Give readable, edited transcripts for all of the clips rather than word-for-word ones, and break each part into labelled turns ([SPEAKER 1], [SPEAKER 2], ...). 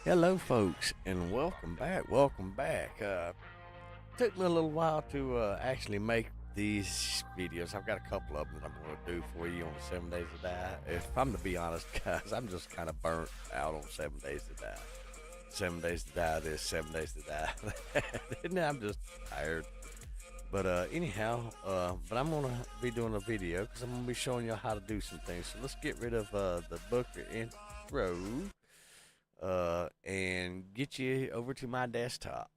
[SPEAKER 1] Hello, folks, and welcome back. Welcome back. Took me a little while to actually make these videos. I've got a couple of them that I'm going to do for you on 7 Days to Die. If I'm to be honest, guys, I'm just kind of burnt out on 7 Days to Die. 7 Days to Die this, 7 Days to Die that. And I'm just tired. But anyhow, but I'm going to be doing a video because I'm going to be showing you how to do some things. So let's get rid of the Booker intro and get you over to my desktop.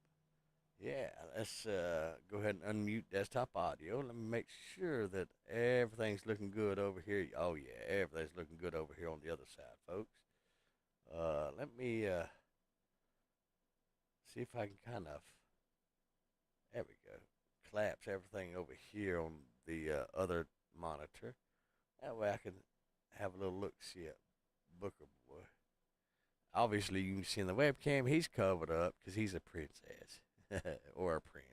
[SPEAKER 1] Yeah, let's go ahead and unmute desktop audio. Let me make sure that everything's looking good over here. Oh yeah, everything's looking good over here on the other side, folks. Let me see if I can kind of, there we go, collapse everything over here on the other monitor. That way I can have a little look-see at Booker Boy. Obviously, you can see in the webcam he's covered up because he's a princess or a prince.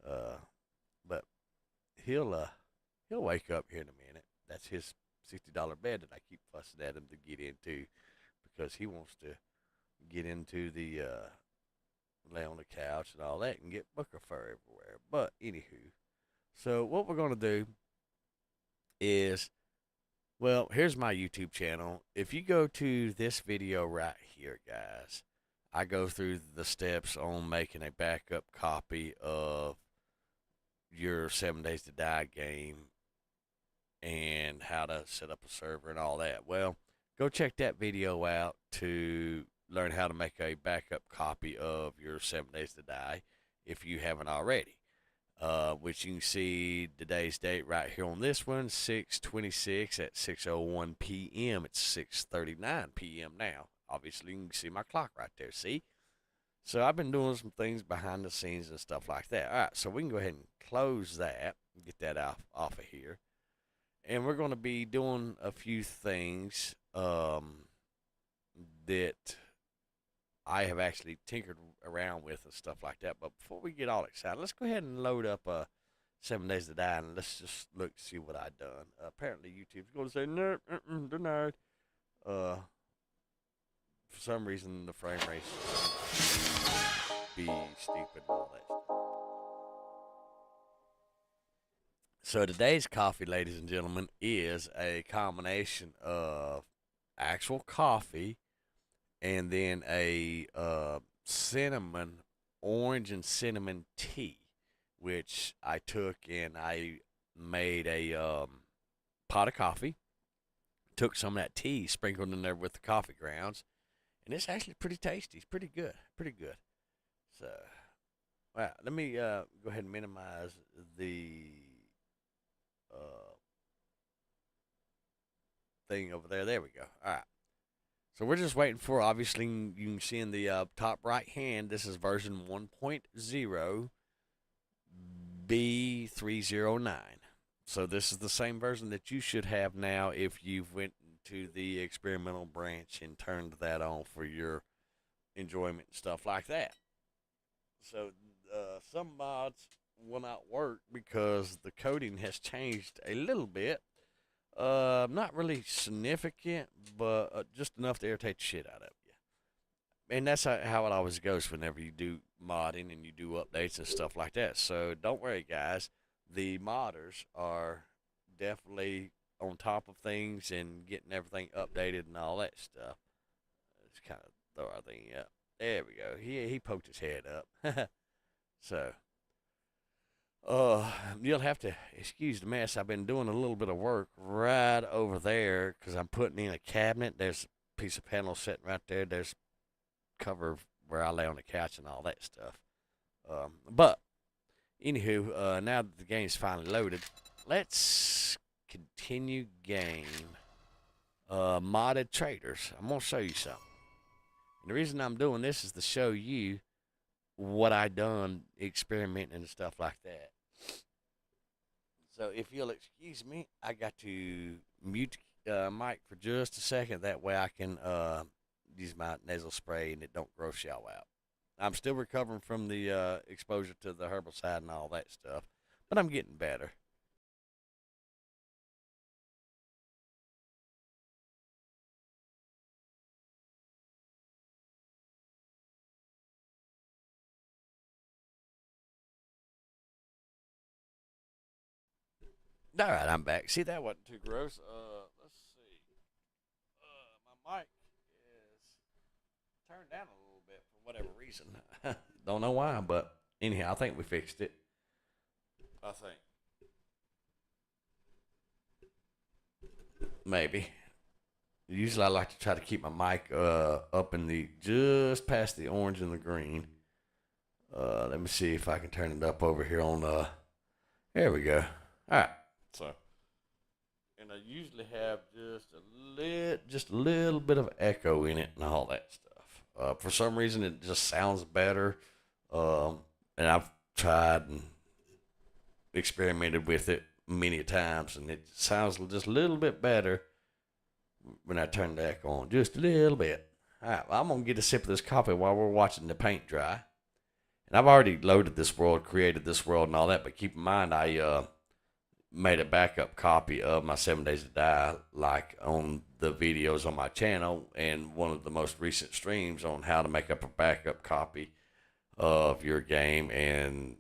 [SPEAKER 1] Uh, but he'll wake up here in a minute. That's his $60 bed that I keep fussing at him to get into because he wants to get into the lay on the couch and all that and get Booker fur everywhere. But anywho, so what we're gonna do is, well, here's my YouTube channel. If you go to this video right here, guys, I go through the steps on making a backup copy of your 7 Days to Die game and how to set up a server and all that. Well, go check that video out to learn how to make a backup copy of your 7 Days to Die if you haven't already. Which you can see today's date right here on this one, 6/26 at 6:01 p.m. It's 6:39 p.m. now. Obviously, you can see my clock right there. See? So I've been doing some things behind the scenes and stuff like that. All right, so we can go ahead and close that and get that off of here. And we're going to be doing a few things that I have actually tinkered around with and stuff like that. But before we get all excited, let's go ahead and load up 7 Days to Die and let's just look see what I've done. Apparently, YouTube's going to say nerd, denied. For some reason, the frame rate be stupid and all that stuff. So today's coffee, ladies and gentlemen, is a combination of actual coffee and then a cinnamon, orange and cinnamon tea, which I took and I made a pot of coffee, took some of that tea, sprinkled in there with the coffee grounds, and it's actually pretty tasty. It's pretty good, pretty good. So, well, let me go ahead and minimize the uh, thing over there. There we go. All right. So we're just waiting for, obviously, you can see in the top right hand, this is version 1.0 B309. So this is the same version that you should have now if you've went to the experimental branch and turned that on for your enjoyment and stuff like that. So some mods will not work because the coding has changed a little bit. Not really significant, but just enough to irritate the shit out of you. And that's how it always goes whenever you do modding and you do updates and stuff like that. So don't worry, guys. The modders are definitely on top of things and getting everything updated and all that stuff. Let's kind of throw our thing up. There we go. He poked his head up. So Uh, you'll have to excuse the mess. I've been doing a little bit of work right over there because I'm putting in a cabinet. There's a piece of panel sitting right there. There's cover where I lay on the couch and all that stuff. But anywho, now that the game's finally loaded, let's continue game. Modded traders. I'm gonna show you something. And the reason I'm doing this is to show you what I done experimenting and stuff like that. So if you'll excuse me, I got to mute mic for just a second. That way I can use my nasal spray and it don't gross y'all out. I'm still recovering from the exposure to the herbicide and all that stuff, but I'm getting better. All right, I'm back. See, that wasn't too gross. Let's see. My mic is turned down a little bit for whatever reason. Don't know why, but anyhow, I think we fixed it. I think. Maybe. Usually I like to try to keep my mic up in the just past the orange and the green. Let me see if I can turn it up over here on there we go. Alright. So and I usually have just a little bit of echo in it and all that stuff. For some reason it just sounds better. And I've tried and experimented with it many times and it sounds just a little bit better when I turn the echo on, just a little bit. All right, well, I'm going to get a sip of this coffee while we're watching the paint dry. And I've already loaded this world, created this world and all that, but keep in mind I made a backup copy of my 7 Days to Die, like on the videos on my channel and one of the most recent streams on how to make up a backup copy of your game and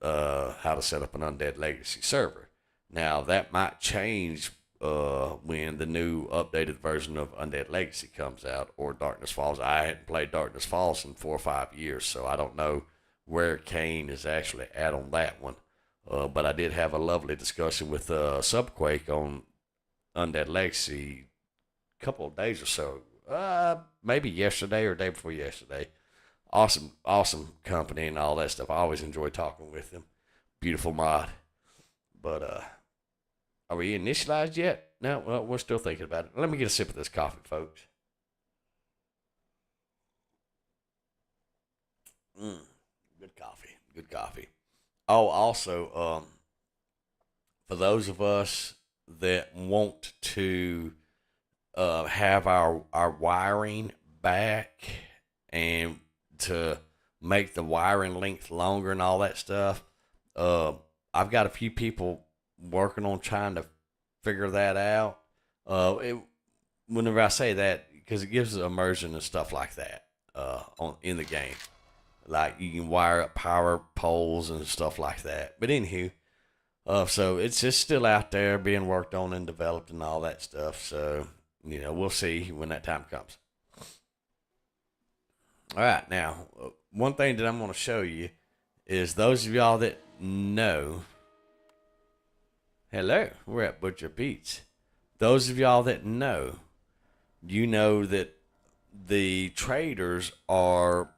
[SPEAKER 1] how to set up an Undead Legacy server. Now, that might change when the new updated version of Undead Legacy comes out or Darkness Falls. I hadn't played Darkness Falls in 4 or 5 years, so I don't know where Kane is actually at on that one. But I did have a lovely discussion with Subquake on Undead Legacy a couple of days or so. Maybe yesterday or day before yesterday. Awesome company and all that stuff. I always enjoy talking with them. Beautiful mod. But are we initialized yet? No, well, we're still thinking about it. Let me get a sip of this coffee, folks. Good coffee. Good coffee. Oh, also, for those of us that want to have our wiring back and to make the wiring length longer and all that stuff, I've got a few people working on trying to figure that out. Whenever I say that, because it gives immersion and stuff like that in the game. Like you can wire up power poles and stuff like that. But anywho, so it's just still out there being worked on and developed and all that stuff. So, we'll see when that time comes. All right, now, one thing that I'm going to show you is those of y'all that know. Hello, we're at Butcher Pete's. Those of y'all that know, you know that the traders are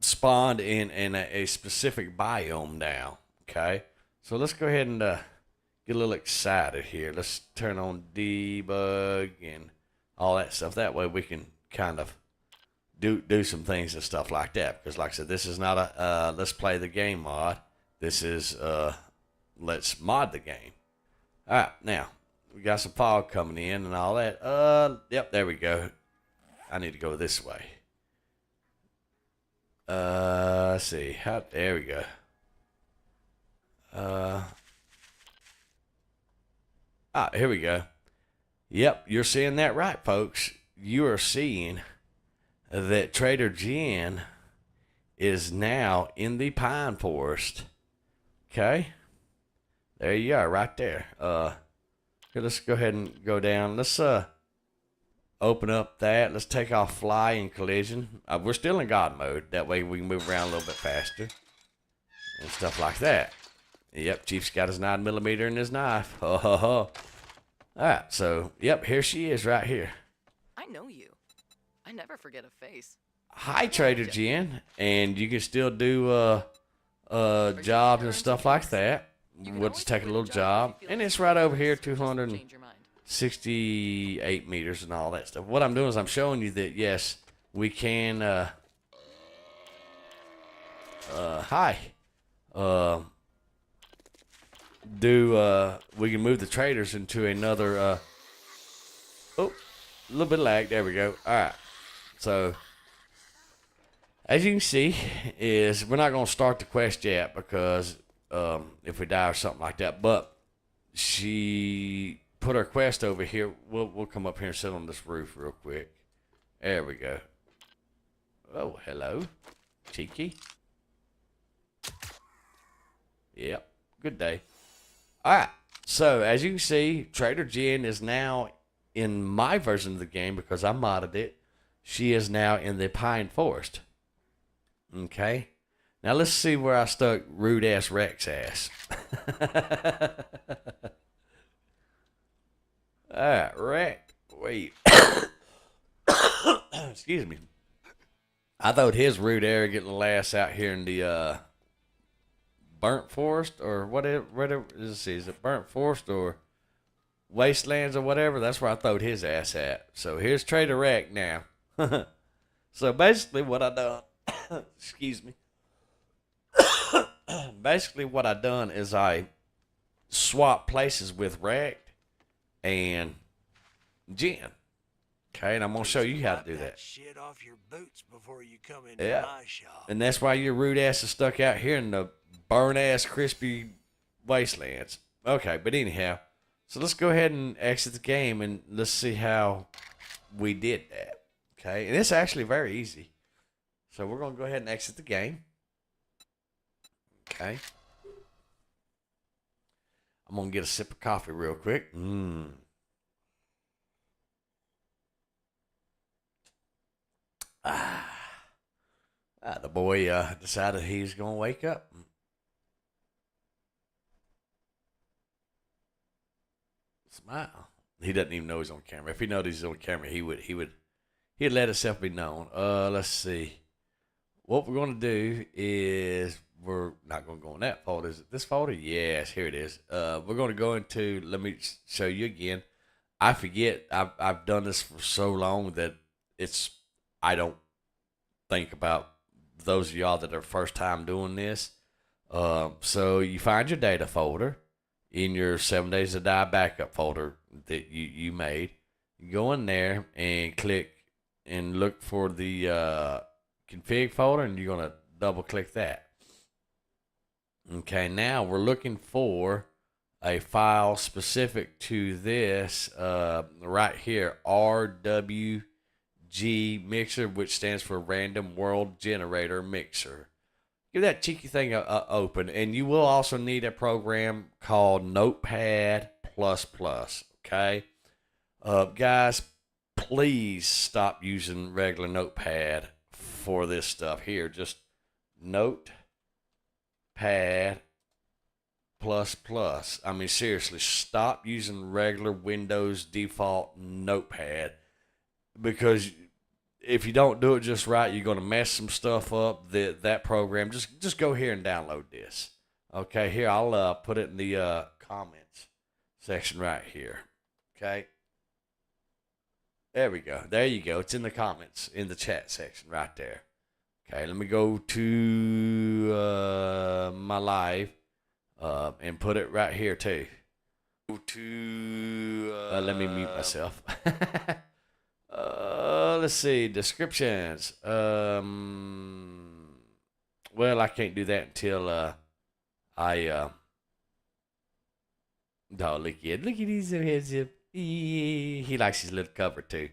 [SPEAKER 1] spawned in a specific biome now, okay? So let's go ahead and get a little excited here. Let's turn on debug and all that stuff. That way we can kind of do some things and stuff like that. Because like I said, this is not a let's play the game mod. This is let's mod the game. All right, now we got some fog coming in and all that. Yep, there we go. I need to go this way. Let's see. There we go. Here we go. Yep, you're seeing that right, folks. You are seeing that Trader Jen is now in the pine forest. Okay? There you are, right there. Here, let's go ahead and go down. Let's open up that. Let's take off fly and collision. We're still in God mode. That way we can move around a little bit faster. And stuff like that. Yep, Chief's got his 9mm and his knife. Ho, ho, ho. Alright, so, yep, here she is right here.
[SPEAKER 2] I know you. I never forget a face.
[SPEAKER 1] Hi, Trader Jen. And you can still do jobs and stuff like that. We'll just take a little job. And it's right over here, 268 meters and all that stuff. What I'm doing is I'm showing you that, yes, we can, we can move the traders into another, a little bit of lag. There we go. All right. So, as you can see, is we're not going to start the quest yet because if we die or something like that. But she put her quest over here. We'll come up here and sit on this roof real quick. There we go. Oh, hello, cheeky. Yep. Good day. All right. So as you can see, Trader Jen is now in my version of the game because I modded it. She is now in the Pine Forest. Okay. Now let's see where I stuck rude ass Rex ass. All right, Rex. Wait. Excuse me. I thought his rude, arrogant little ass out here in the burnt forest or whatever is it burnt forest or wastelands or whatever? That's where I throwed his ass at. So here's Trader Rex now. So basically, what I done, excuse me. Basically, what I done is I swapped places with Rex and Jen. Okay, and I'm gonna show you how to do that.
[SPEAKER 3] Shit off your boots before you come into my shop.
[SPEAKER 1] And that's why your rude ass is stuck out here in the burn ass crispy wastelands. Okay, but anyhow, so let's go ahead and exit the game and let's see how we did that. Okay, and it's actually very easy. So we're gonna go ahead and exit the game. Okay. I'm gonna get a sip of coffee real quick. The boy decided he's going to wake up. Smile. He doesn't even know he's on camera. If he knows he's on camera, he'd let himself be known. Let's see. What we're going to do is we're not going to go in that folder. Is it this folder? Yes, here it is. We're going to go into, let me show you again. I forget. I've done this for so long that I don't think about those of y'all that are first time doing this. So you find your data folder in your 7 Days to Die backup folder that you made. You go in there and click and look for the config folder, and you're going to double click that. Okay, now we're looking for a file specific to this right here, RWG Mixer, which stands for Random World Generator Mixer. Give that cheeky thing open, and you will also need a program called Notepad++. Okay, guys, please stop using regular Notepad for this stuff here. Just Notepad++. I mean, seriously, stop using regular Windows default Notepad, because if you don't do it just right, you're going to mess some stuff up. That program, just go here and download this. Okay, here, I'll put it in the comments section right here. Okay. There we go. There you go. It's in the comments, in the chat section right there. Okay, let me go to my live and put it right here too. Let me mute myself. Let's see, descriptions. Well, I can't do that until I oh, look at these heads up. He likes his little cover too.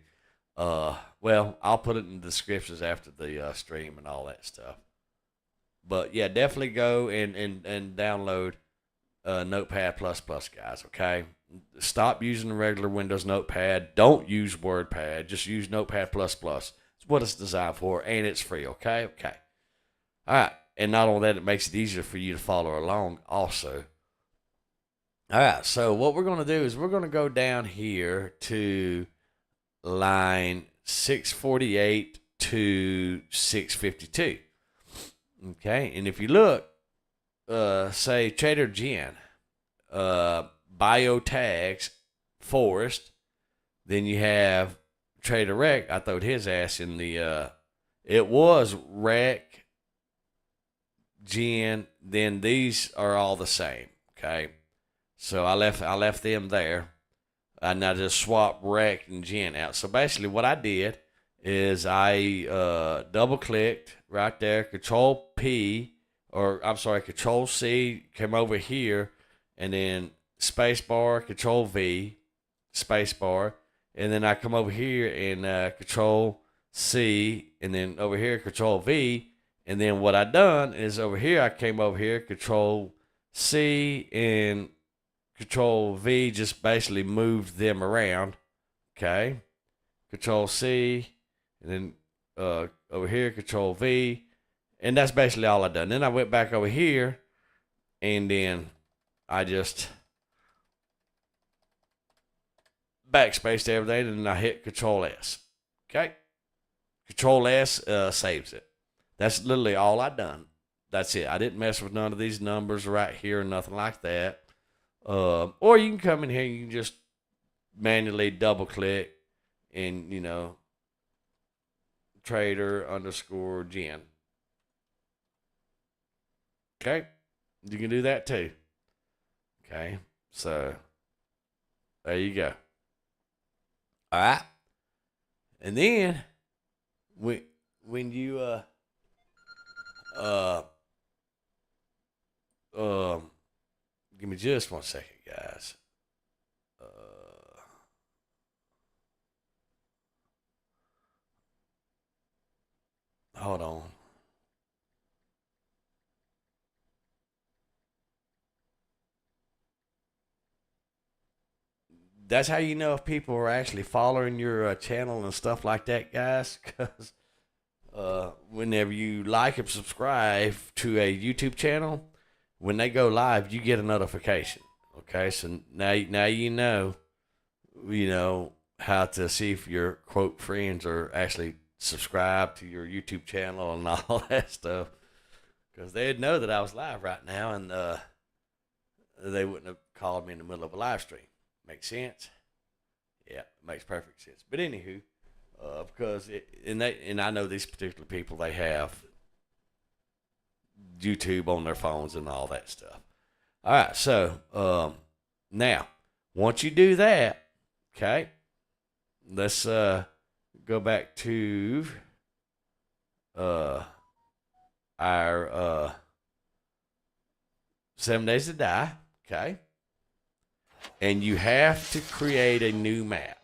[SPEAKER 1] Well, I'll put it in the descriptions after the stream and all that stuff. But yeah, definitely go and download Notepad++, guys. Okay, stop using the regular Windows Notepad. Don't use WordPad. Just use Notepad++. It's what it's designed for, and it's free. Okay. All right, and not only that, it makes it easier for you to follow along also. All right, so what we're going to do is we're going to go down here to line 648 to 652. Okay, and if you look, say Trader Jen, bio tags, forest, then you have Trader Rex. I throwed his ass in the, it was Rex, Jen, then these are all the same, okay? So I left them there, and I just swapped Rex and Jen out. So basically what I did is I double-clicked right there, Control-P, or I'm sorry, Control-C, came over here, and then spacebar, Control-V, spacebar, and then I come over here and Control-C, and then over here, Control-V, and then what I done is over here, I came over here, Control-C, C and Control V just basically moved them around. Okay. Control C, and then over here, Control V. And that's basically all I done. Then I went back over here, and then I just backspaced everything, and I hit Control S. Okay? Control S saves it. That's literally all I done. That's it. I didn't mess with none of these numbers right here, nothing like that. Or you can come in here and you can just manually double click and, trader_Jen. Okay? You can do that too. Okay? So, there you go. All right? And then, when you, give me just 1 second, guys. Hold on. That's how you know if people are actually following your channel and stuff like that, guys. Because whenever you like and subscribe to a YouTube channel, when they go live, you get a notification. Okay, so now you know how to see if your quote friends are actually subscribed to your YouTube channel and all that stuff. Because they'd know that I was live right now, and they wouldn't have called me in the middle of a live stream. Makes sense? Yeah, it makes perfect sense. But anywho, because and I know these particular people, they have YouTube on their phones and all that stuff. All right, so now once you do that, okay, let's go back to our 7 Days to Die, okay. And you have to create a new map,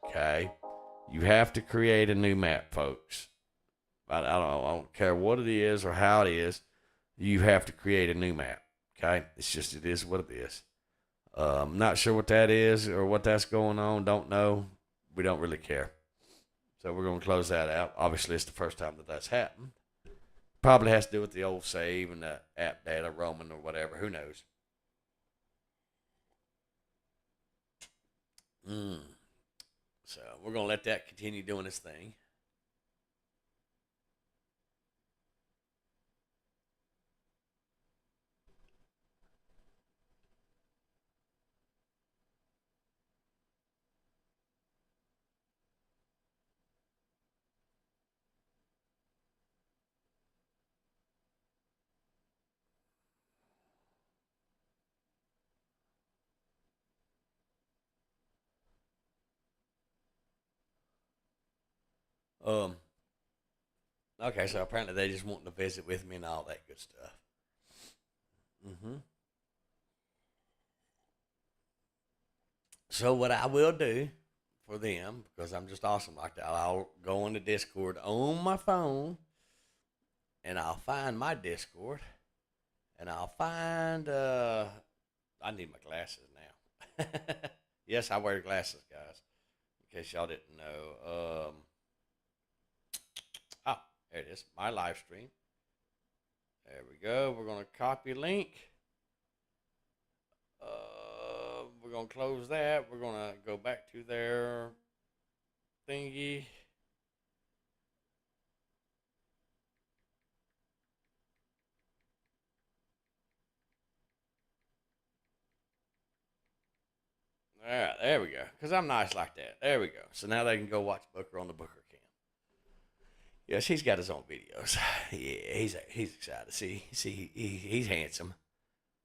[SPEAKER 1] okay? You have to create a new map, folks. I don't care what it is or how it is. You have to create a new map, okay? It is what it is. I'm not sure what that is or what that's going on. Don't know. We don't really care. So we're going to close that out. Obviously, it's the first time that that's happened. Probably has to do with the old save and the app data roaming or whatever. Who knows? So we're going to let that continue doing its thing. Okay, so apparently they just wanting to visit with me and all that good stuff. So what I will do for them, because I'm just awesome like that, I'll go on the Discord on my phone, and I'll find my Discord, and I'll find I need my glasses now. Yes, I wear glasses, guys. In case y'all didn't know. Oh, there it is. My live stream. There we go. We're gonna copy link. We're gonna close that. We're gonna go back to their thingy. All right, there we go. Because I'm nice like that. There we go. So now they can go watch Booker on the Booker Cam. Yes, he's got his own videos. Yeah, he's excited. See, he's handsome.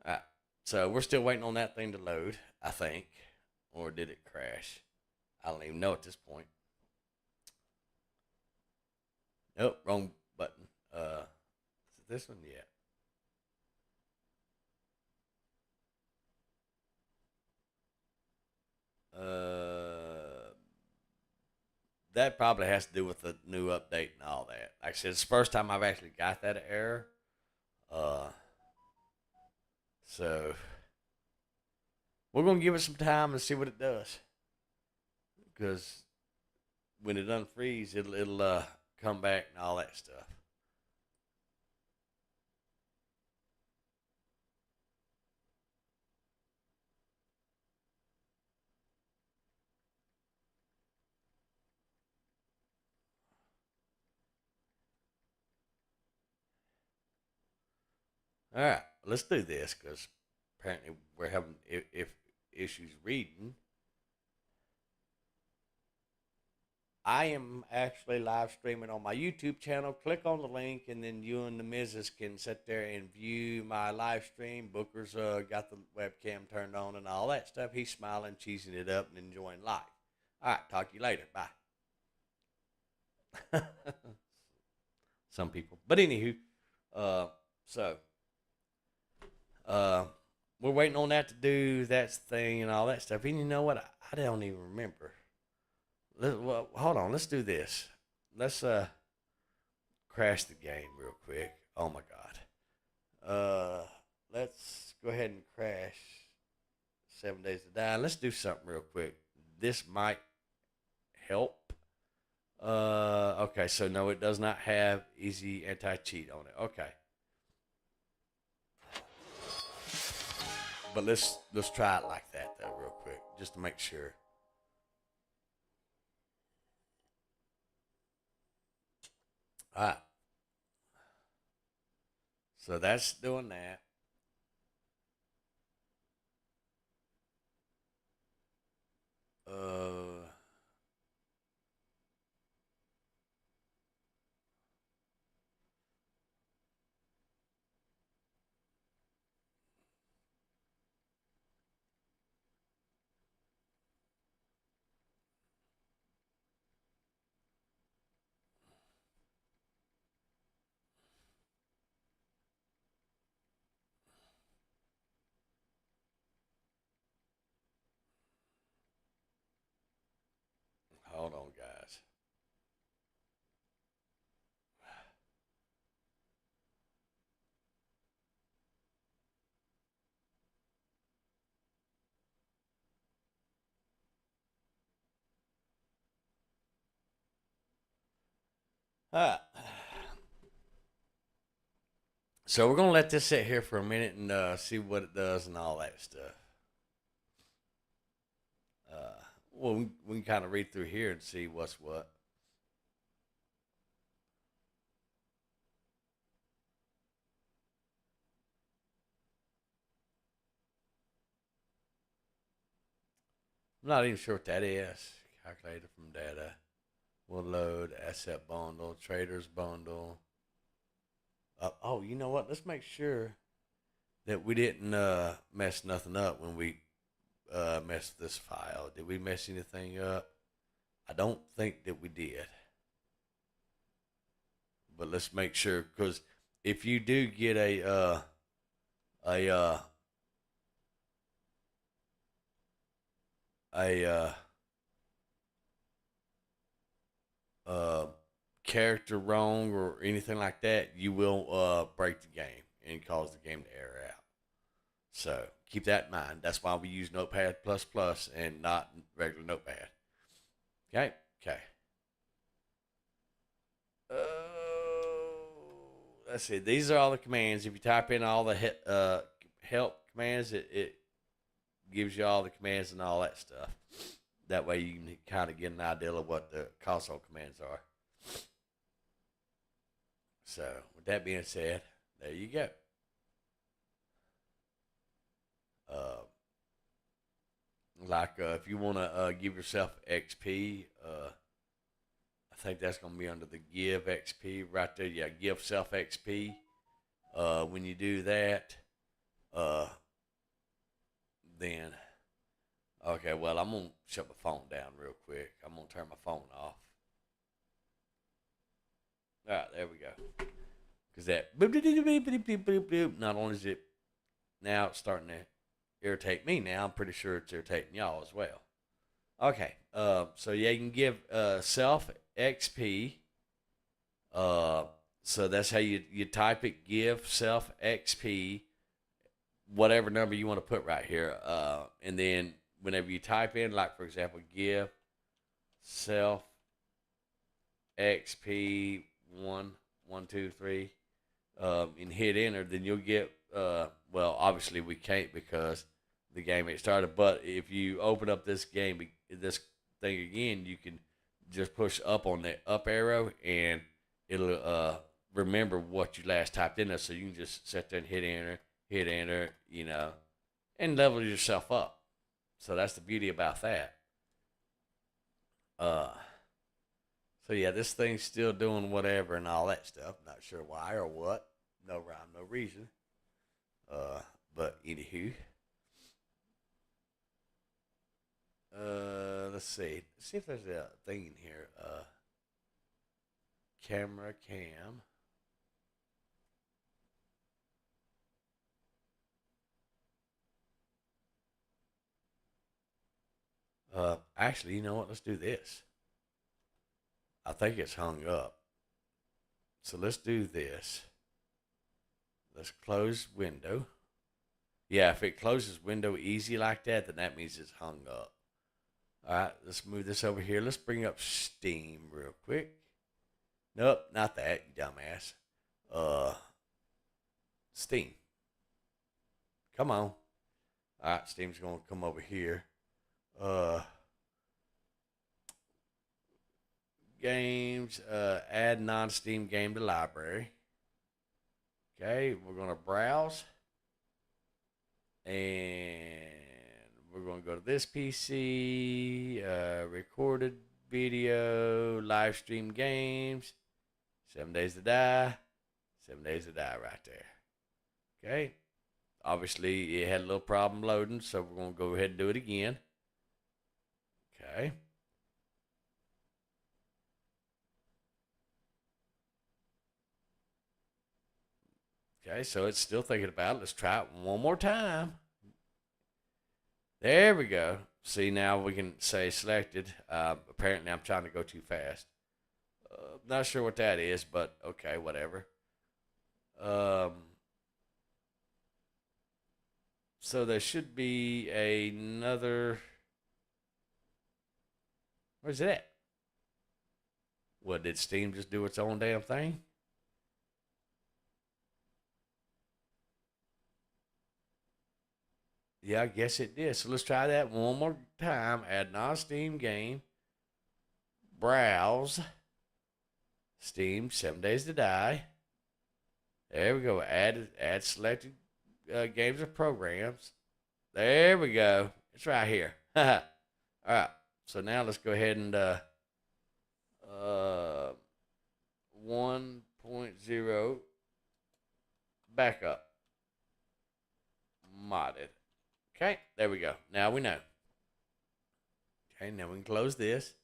[SPEAKER 1] All right. So we're still waiting on that thing to load, I think. Or did it crash? I don't even know at this point. Nope, wrong button. Is it this one? Yeah. That probably has to do with the new update and all that. Like I said, it's the first time I've actually got that error. So we're gonna give it some time and see what it does. Because when it unfreeze, it'll come back and all that stuff. All right, let's do this because apparently we're having if issues reading. I am actually live streaming on my YouTube channel. Click on the link, and then you and the missus can sit there and view my live stream. Booker's got the webcam turned on and all that stuff. He's smiling, cheesing it up, and enjoying life. All right, talk to you later. Bye. Some people. But anywho, so we're waiting on that to do that thing and all that stuff. And you know what? I don't even remember. Well, hold on. Let's do this. Let's crash the game real quick. Oh my God. Let's go ahead and crash 7 Days to Die. Let's do something real quick. This might help. Okay, so no, it does not have easy anti-cheat on it. Okay. But let's try it like that though, real quick, just to make sure. All right. So that's doing that. Hold on, guys. All right. So we're gonna let this sit here for a minute and see what it does and all that stuff. Well, we can kind of read through here and see what's what. I'm not even sure what that is. Calculator from data. We'll load asset bundle, traders bundle. Oh, you know what? Let's make sure that we didn't mess nothing up when we messed this file. Did we mess anything up? I don't think that we did. But let's make sure, because if you do get a character wrong or anything like that, you will break the game and cause the game to error out. So keep that in mind. That's why we use Notepad++ and not regular Notepad. Okay. Let's see. These are all the commands. If you type in all the help commands, it gives you all the commands and all that stuff. That way you can kind of get an idea of what the console commands are. So with that being said, there you go. If you want to give yourself XP, I think that's going to be under the give XP right there. Yeah, give self XP. When you do that, then, okay, well, I'm going to shut my phone down real quick. I'm going to turn my phone off. All right, there we go. Because that boop, boop, boop, boop, boop, boop, boop, not only is it now it's starting to irritate me now, I'm pretty sure it's irritating y'all as well. Okay, so yeah, you can give self XP. So that's how you type it, give self XP. whatever number you want to put right here. And then whenever you type in, like for example, give self XP 1123, and hit enter, then you'll get, well, obviously we can't because the game ain't started, but if you open up this thing again, you can just push up on that up arrow and it'll remember what you last typed in there, so you can just sit there and hit enter, and level yourself up. So that's the beauty about that. So yeah, this thing's still doing whatever and all that stuff. Not sure why or what. No rhyme, no reason. But anywho. Let's see. Let's see if there's a thing in here. Camera cam. Actually, you know what? Let's do this. I think it's hung up. So let's do this. Let's close window. Yeah, if it closes window easy like that, then that means it's hung up. All right, let's move this over here. Let's bring up Steam real quick. Nope, not that, you dumbass. Steam. Come on. All right, Steam's going to come over here. Games, add non-Steam game to library. Okay, we're going to browse. And we're going to go to this PC, recorded video, live stream games, 7 Days to Die, 7 Days to Die right there. Okay, obviously it had a little problem loading, so we're going to go ahead and do it again. Okay. Okay, so it's still thinking about it. Let's try it one more time. There we go. See, now we can say selected. Apparently, I'm trying to go too fast. Not sure what that is, but okay, whatever. So there should be another. Where's it at? What, did Steam just do its own damn thing? Yeah, I guess it did. So let's try that one more time. Add non-Steam game. Browse. Steam, 7 Days to Die. There we go. Add selected games or programs. There we go. It's right here. All right. So now let's go ahead and 1.0 backup modded. Okay, there we go. Now we know. Okay, now we can close this.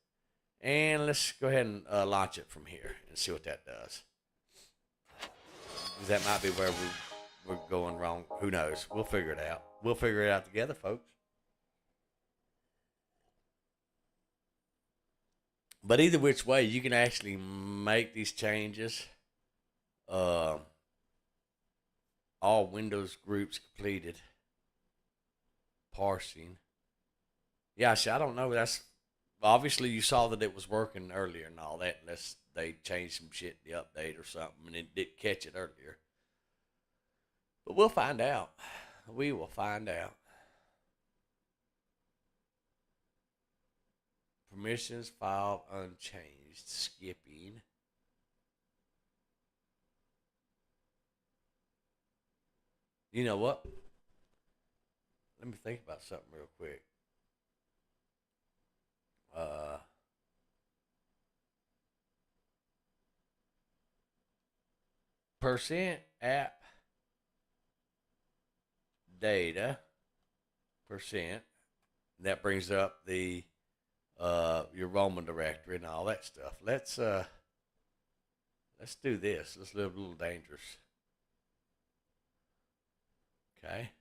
[SPEAKER 1] And let's go ahead and launch it from here and see what that does. That might be where we're going wrong. Who knows? We'll figure it out. We'll figure it out together, folks. But either which way, you can actually make these changes. All Windows groups completed. Parsing. Yeah, see, I don't know. That's obviously you saw that it was working earlier and all that, unless they changed some shit in the update or something and it didn't catch it earlier. But we'll find out. We will find out. Permissions file unchanged. Skipping. You know what? Let me think about something real quick. Percent app data percent. That brings up the your Roman directory and all that stuff. Let's do this. Let's live a little dangerous. Okay.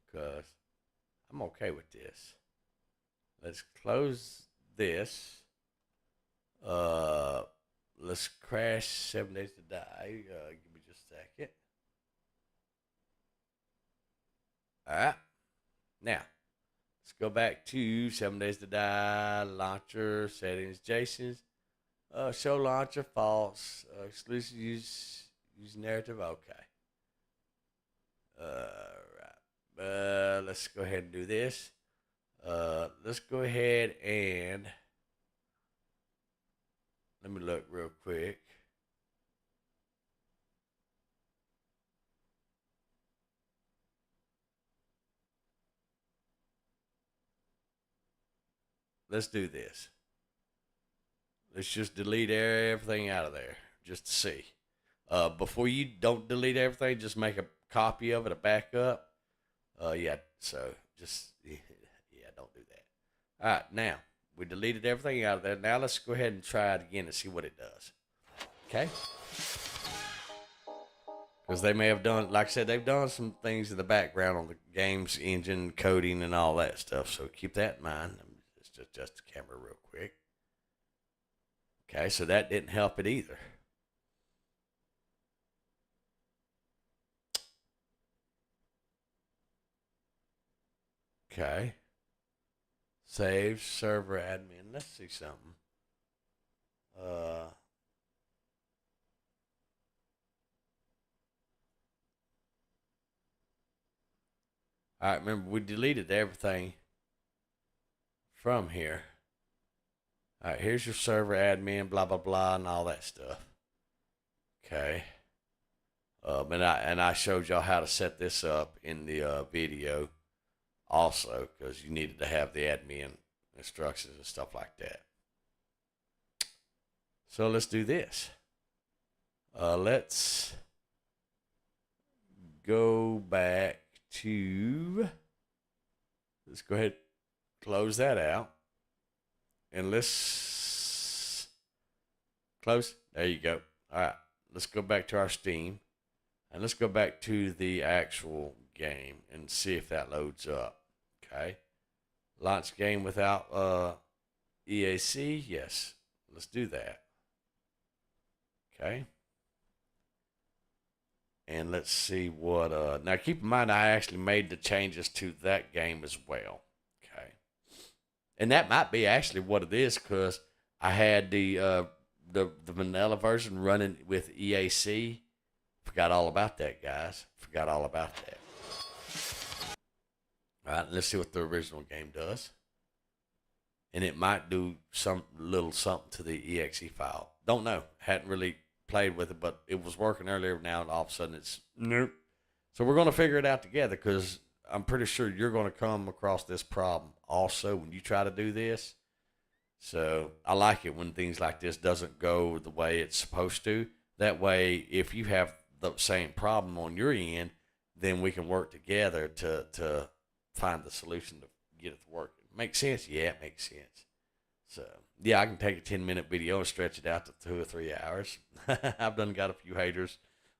[SPEAKER 1] Because I'm okay with this. Let's close this. Let's crash 7 Days to Die. Give me just a second. All right. Now, let's go back to 7 Days to Die, launcher, settings, Jason's. Show launcher, false. Exclusive use narrative, okay. Right. Let's go ahead and do this. Let's go ahead and let me look real quick. Let's do this. Let's just delete everything out of there just to see. Before you don't delete everything, just make a copy of it, a backup. Yeah, so just, yeah, don't do that. All right, now, we deleted everything out of there. Now let's go ahead and try it again and see what it does. Okay? Because they may have done, like I said, they've done some things in the background on the game's engine, coding, and all that stuff. So keep that in mind. Let's adjust the camera real quick. Okay, so that didn't help it either. Okay. Save server admin. Let's see something. All right, remember we deleted everything from here. All right, here's your server admin, blah blah blah, and all that stuff. Okay. And I showed y'all how to set this up in the video, also, because you needed to have the admin instructions and stuff like that. So let's do this. Let's go back to. Let's go ahead, close that out. And let's close. There you go. All right. Let's go back to our Steam. And let's go back to the actual game and see if that loads up. Okay. Launch game without EAC. Yes. Let's do that. Okay. And let's see what. Now keep in mind, I actually made the changes to that game as well. And that might be actually what it is, because I had the vanilla version running with EAC. Forgot all about that, guys. Forgot all about that. All right, let's see what the original game does. And it might do some little something to the exe file. Don't know. Hadn't really played with it, but it was working earlier. Now all of a sudden it's nope. So we're going to figure it out together, because I'm pretty sure you're going to come across this problem also when you try to do this. So I like it when things like this doesn't go the way it's supposed to. That way, if you have the same problem on your end, then we can work together to find the solution to get it to work. Makes sense? Yeah, it makes sense. So, yeah, I can take a 10-minute video and stretch it out to 2 or 3 hours. I've got a few haters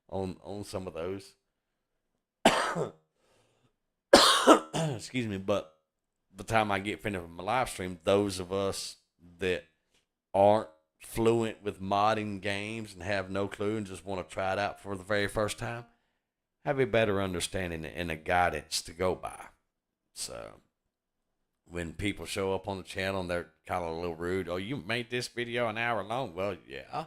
[SPEAKER 1] on some of those. Excuse me, but by the time I get finished with my live stream, those of us that aren't fluent with modding games and have no clue and just want to try it out for the very first time have a better understanding and a guidance to go by. So when people show up on the channel and they're kind of a little rude, oh, you made this video an hour long? Well, yeah,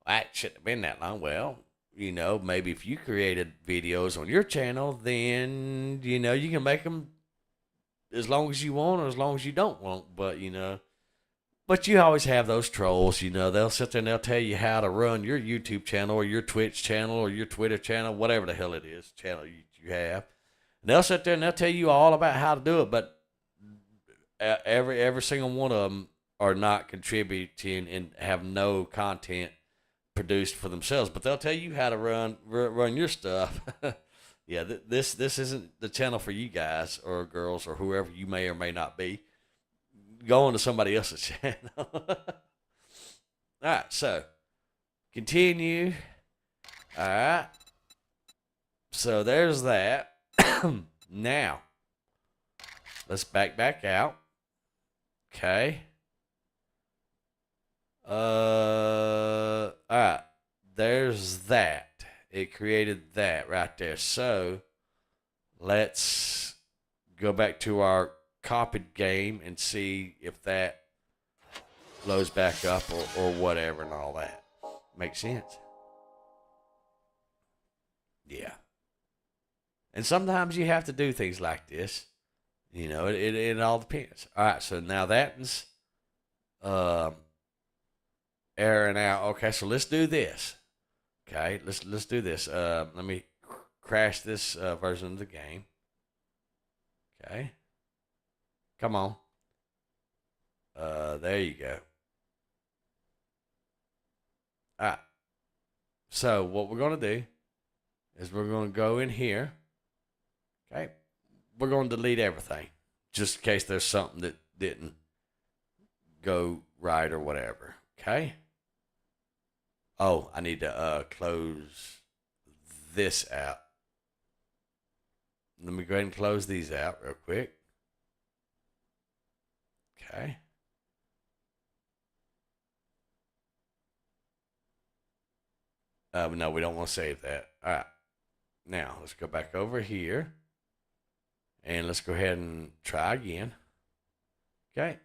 [SPEAKER 1] that shouldn't have been that long. Well, you know, maybe if you created videos on your channel, then, you know, you can make them as long as you want or as long as you don't want. But, you know, but you always have those trolls, you know, they'll sit there and they'll tell you how to run your YouTube channel or your Twitch channel or your Twitter channel, whatever the hell it is, channel you have. And they'll sit there and they'll tell you all about how to do it, but every single one of them are not contributing and have no content produced for themselves, but they'll tell you how to run your stuff. Yeah, this isn't the channel for you guys or girls or whoever you may or may not be. Go on to somebody else's channel. All right, so continue. All right, so there's that. Now let's back out. Okay. All right. There's that. It created that right there. So let's go back to our copied game and see if that loads back up or whatever and all that. Makes sense. Yeah. And sometimes you have to do things like this. You know, it all depends. All right, so now that's airing out. Okay, so let's do this. Okay, let's do this. Let me crash this version of the game. Okay. Come on. There you go. All right. So what we're going to do is we're going to go in here. Okay. We're going to delete everything just in case there's something that didn't go right or whatever. Okay. Oh, I need to close this out. Let me go ahead and close these out real quick. Okay. No, we don't want to save that. All right. Now, let's go back over here. And let's go ahead and try again. Okay.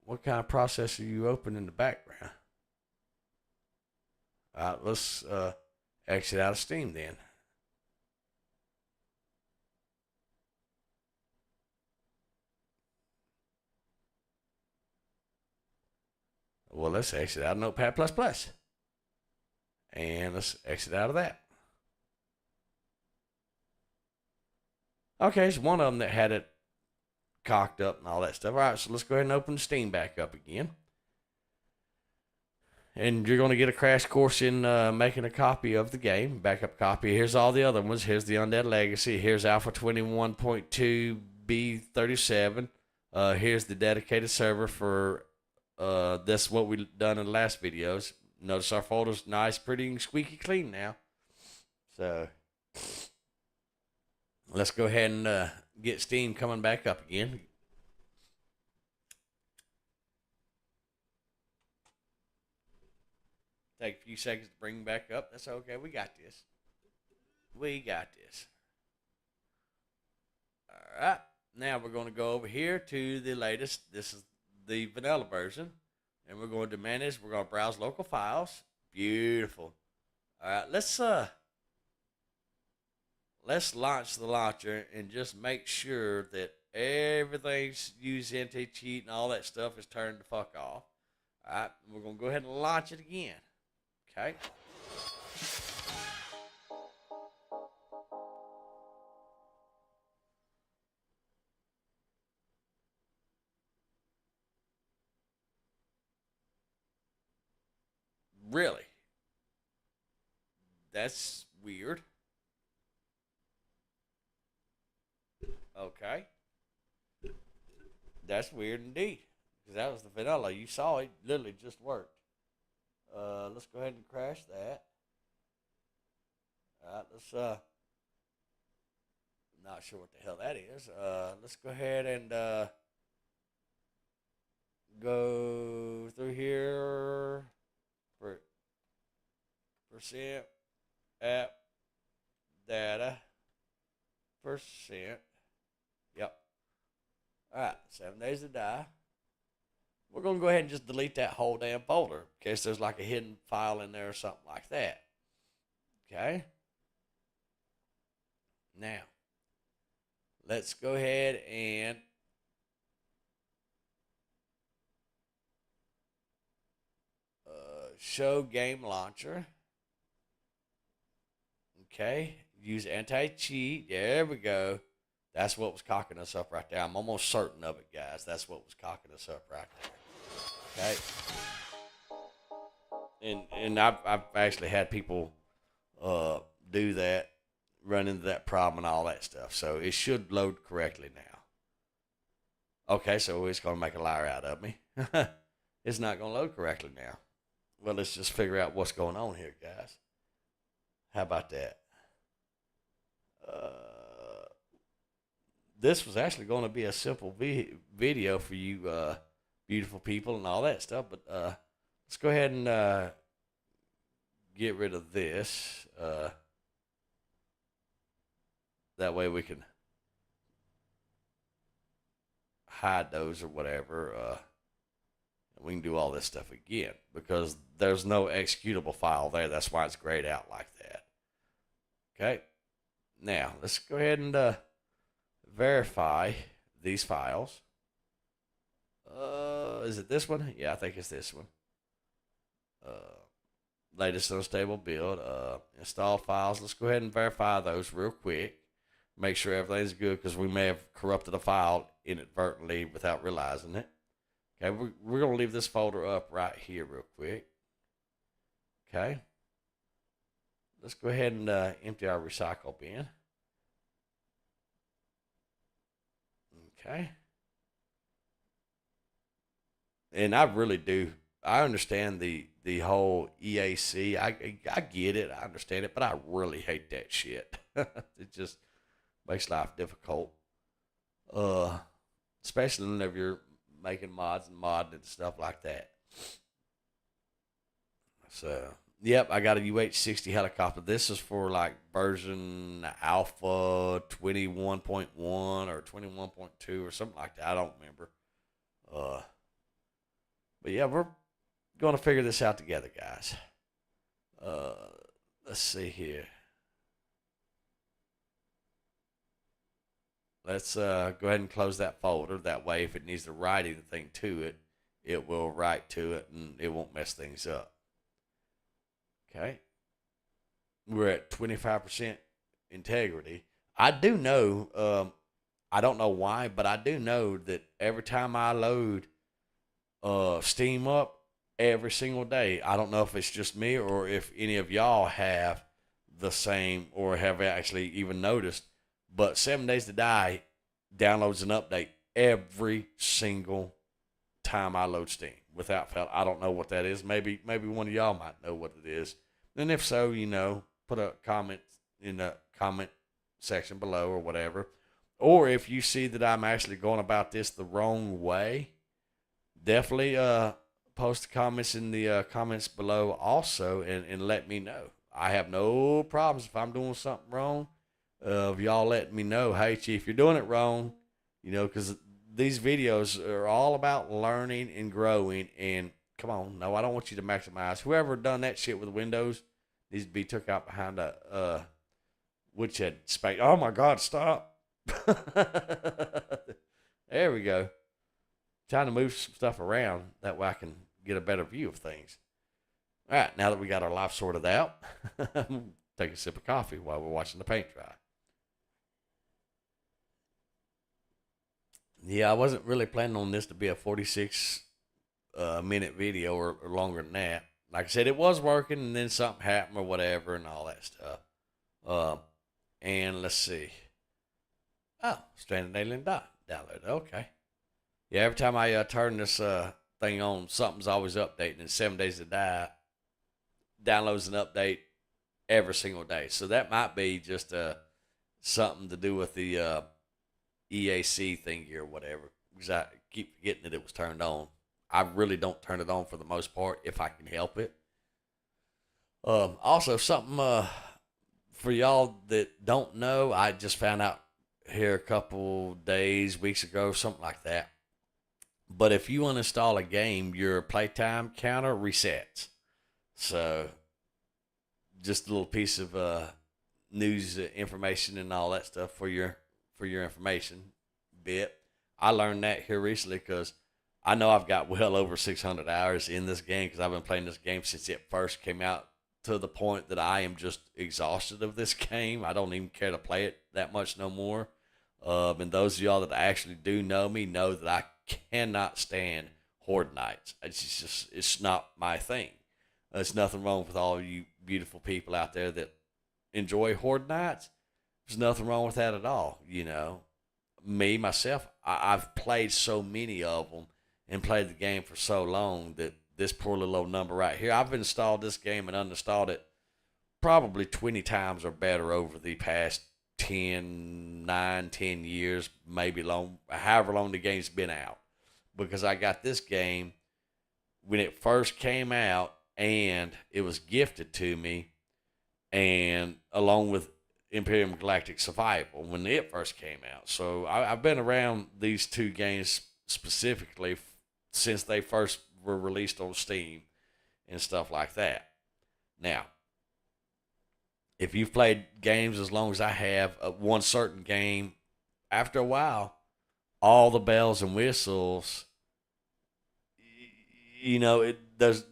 [SPEAKER 1] What kind of process are you open in the background? All right, let's exit out of Steam then. Well, let's exit out of Notepad++. And let's exit out of that. Okay, it's one of them that had it cocked up and all that stuff. All right, so let's go ahead and open Steam back up again. And you're going to get a crash course in making a copy of the game, backup copy. Here's all the other ones. Here's the Undead Legacy. Here's Alpha 21.2 B37. Here's the dedicated server for this, what we've done in the last videos. Notice our folder's nice, pretty, and squeaky clean now. So let's go ahead and get Steam coming back up again. Take a few seconds to bring back up. That's okay. We got this. We got this. All right. Now we're going to go over here to the latest. This is the vanilla version. And we're going to manage. We're going to browse local files. Beautiful. All right. Let's launch the launcher and just make sure that everything's use anti-cheat and all that stuff is turned the fuck off. All right. We're going to go ahead and launch it again. Okay. Really? That's weird. Okay. That's weird indeed. Because that was the vanilla. You saw it literally just worked. Let's go ahead and crash that. Alright, let's not sure what the hell that is. Let's go ahead and go through here for percent app data percent. Yep. Alright, 7 days to die. We're going to go ahead and just delete that whole damn folder in case there's like a hidden file in there or something like that. Okay. Now, let's go ahead and show game launcher. Okay. Use anti-cheat. There we go. That's what was cocking us up right there. I'm almost certain of it, guys. That's what was cocking us up right there. Okay. And I've actually had people do that, run into that problem and all that stuff. So it should load correctly now. Okay, so it's going to make a liar out of me. It's not going to load correctly now. Well, let's just figure out what's going on here, guys. How about that? this was actually going to be a simple video for you beautiful people and all that stuff. But let's go ahead and get rid of this. That way we can hide those or whatever. We can do all this stuff again because there's no executable file there. That's why it's grayed out like that. Okay. Now, let's go ahead and verify these files. Is it this one? Yeah, I think it's this one. Latest unstable build. Install files. Let's go ahead and verify those real quick. Make sure everything's good because we may have corrupted a file inadvertently without realizing it. Okay, we're going to leave this folder up right here real quick. Okay. Let's go ahead and empty our recycle bin. Okay. And I really do. I understand the whole EAC. I get it. I understand it, but I really hate that shit. It just makes life difficult. Especially whenever you're making mods and modding and stuff like that. So, yep, I got a UH-60 helicopter. This is for like version alpha 21.1 or 21.2 or something like that. I don't remember. But yeah, we're going to figure this out together, guys. Let's see here. Let's go ahead and close that folder. That way, if it needs to write anything to it, it will write to it and it won't mess things up. Okay. We're at 25% integrity. I do know, I don't know why, but I do know that every time I load Steam up every single day, I don't know if it's just me or if any of y'all have the same or have actually even noticed, but 7 Days to Die downloads an update every single time I load Steam without fail. I don't know what that is. Maybe one of y'all might know what it is. And if so, put a comment in the comment section below or whatever. Or if you see that I'm actually going about this the wrong way, definitely post the comments in the comments below also and let me know. I have no problems if I'm doing something wrong. Of y'all letting me know, hey, Chief, you're doing it wrong, because these videos are all about learning and growing. And come on, no, I don't want you to maximize. Whoever done that shit with Windows needs to be took out behind a woodshed spade. Oh my God, stop! There we go. Trying to move some stuff around that way I can get a better view of things. All right, now that we got our life sorted out, take a sip of coffee while we're watching the paint dry. Yeah, I wasn't really planning on this to be a 46 minute video or longer than that. Like I said, it was working and then something happened or whatever and all that stuff. And let's see. Oh, Stranded Alien downloaded. Okay. Yeah, every time I turn this thing on, something's always updating. And 7 Days to Die downloads an update every single day. So that might be just something to do with the EAC thingy or whatever. Because I keep forgetting that it was turned on. I really don't turn it on for the most part if I can help it. Also, something for y'all that don't know, I just found out here a couple days, weeks ago, something like that. But if you uninstall a game, your playtime counter resets. So, just a little piece of news information and all that stuff for your information bit. I learned that here recently because I know I've got well over 600 hours in this game because I've been playing this game since it first came out, to the point that I am just exhausted of this game. I don't even care to play it that much no more. And those of y'all that actually do know me know that I cannot stand Horde Nights. It's not my thing. There's nothing wrong with all you beautiful people out there that enjoy Horde Nights. There's nothing wrong with that at all. Me, myself, I've played so many of them and played the game for so long that this poor little old number right here, I've installed this game and uninstalled it probably 20 times or better over the past 10 years, maybe long, however long the game's been out. Because I got this game when it first came out and it was gifted to me, and along with Imperium Galactic Survival when it first came out. So I've been around these two games specifically since they first were released on Steam and stuff like that. Now, if you've played games as long as I have, one certain game, after a while, all the bells and whistles, there's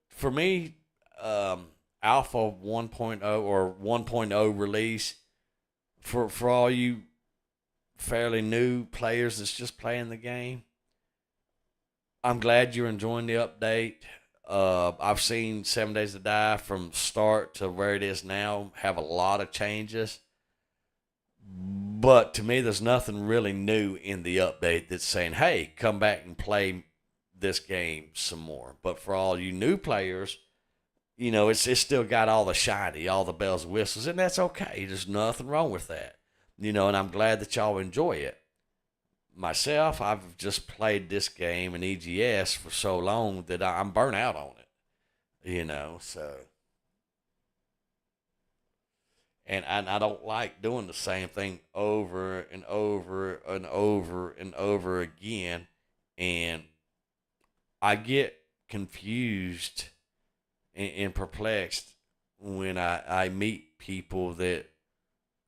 [SPEAKER 1] for me, Alpha 1.0 or 1.0 release for all you fairly new players that's just playing the game. I'm glad you're enjoying the update. I've seen 7 Days to Die from start to where it is now have a lot of changes. But to me, there's nothing really new in the update that's saying, hey, come back and play this game some more. But for all you new players, it's still got all the shiny, all the bells and whistles, and that's okay. There's nothing wrong with that. And I'm glad that y'all enjoy it. Myself, I've just played this game in EGS for so long that I'm burnt out on it. So. And I don't like doing the same thing over and over and over and over again. And I get confused and perplexed when I meet people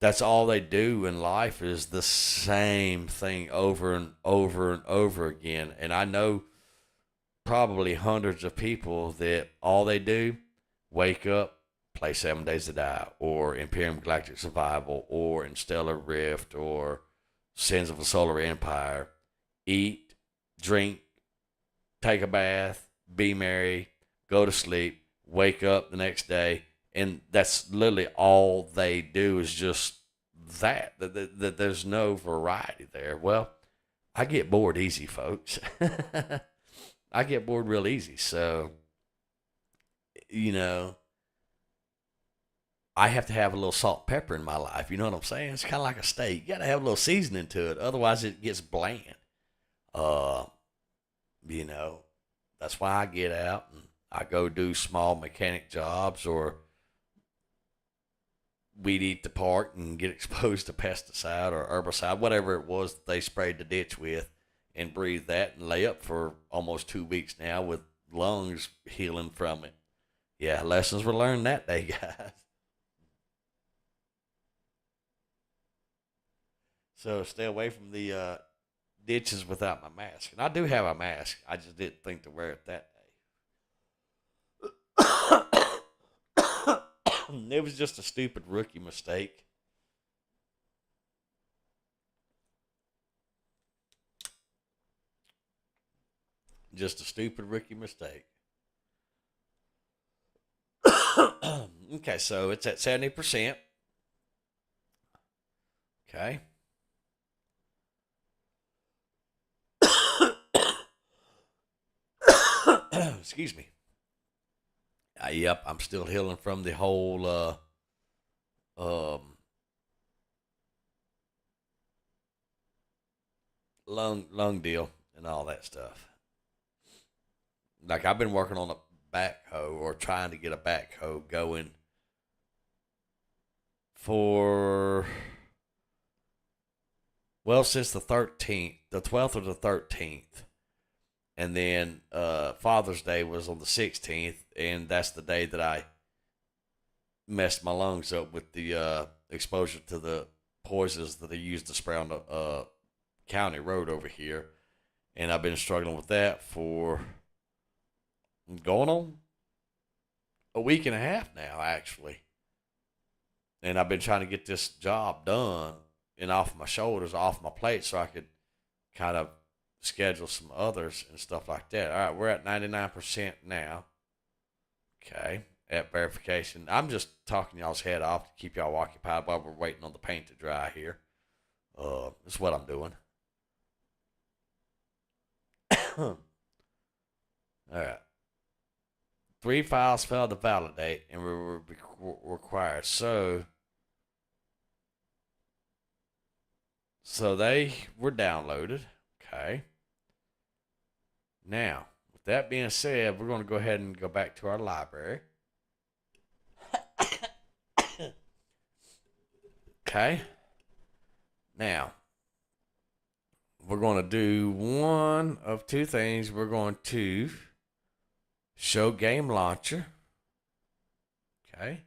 [SPEAKER 1] that's all they do in life is the same thing over and over and over again. And I know probably hundreds of people that all they do, wake up, play 7 Days to Die, or Imperium Galactic Survival, or Interstellar Rift, or Sins of a Solar Empire, eat, drink, take a bath, be merry, go to sleep, wake up the next day, and that's literally all they do is just that there's no variety there. Well, I get bored easy, folks. I get bored real easy. So, I have to have a little salt and pepper in my life. You know what I'm saying? It's kind of like a steak. You got to have a little seasoning to it. Otherwise, it gets bland. That's why I get out and I go do small mechanic jobs or weed eat the park and get exposed to pesticide or herbicide, whatever it was that they sprayed the ditch with, and breathe that and lay up for almost 2 weeks now with lungs healing from it. Yeah, lessons were learned that day, guys. So stay away from the ditches without my mask. And I do have a mask. I just didn't think to wear it that day. It was just a stupid rookie mistake. Just a stupid rookie mistake. Okay, so it's at 70%. Okay. Excuse me. Yep, I'm still healing from the whole lung deal and all that stuff. Like I've been working on a backhoe or trying to get a backhoe going since the 13th, the 12th or the 13th. And then Father's Day was on the 16th, and that's the day that I messed my lungs up with the exposure to the poisons that they used to spray on the county road over here. And I've been struggling with that for going on a week and a half now, actually. And I've been trying to get this job done and off my shoulders, off my plate, so I could kind of schedule some others and stuff like that. All right, we're at 99% now. Okay, at verification. I'm just talking y'all's head off to keep y'all occupied while we're waiting on the paint to dry here. That's what I'm doing. All right. 3 files failed to validate and were required. So So they were downloaded. Okay. Now, with that being said, we're going to go ahead and go back to our library. Okay. Now, we're going to do one of two things. We're going to show game launcher. Okay.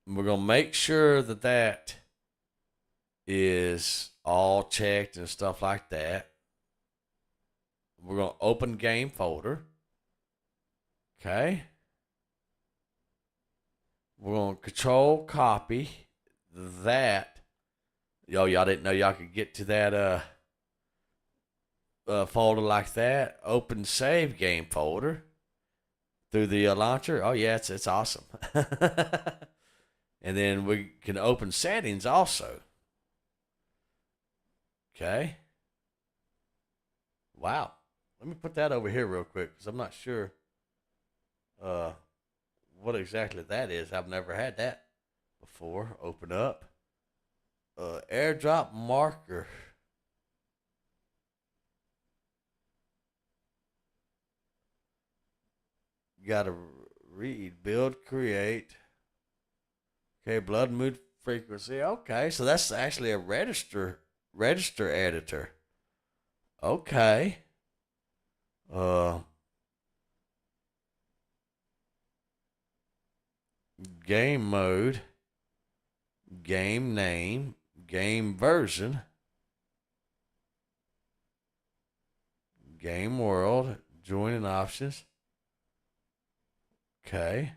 [SPEAKER 1] We're going to make sure that that is all checked and stuff like that. We're going to open game folder. Okay. We're going to control copy that. Y'all didn't know y'all could get to that folder like that. Open save game folder through the launcher. Oh yeah, it's awesome. And then we can open settings also. Okay. Wow. Let me put that over here real quick because I'm not sure what exactly that is. I've never had that before. Open up. Airdrop marker. You gotta read, build, create. Okay, blood mood frequency. Okay, so that's actually a register editor. Okay. Game mode, game name, game version, game world, joining options. Okay.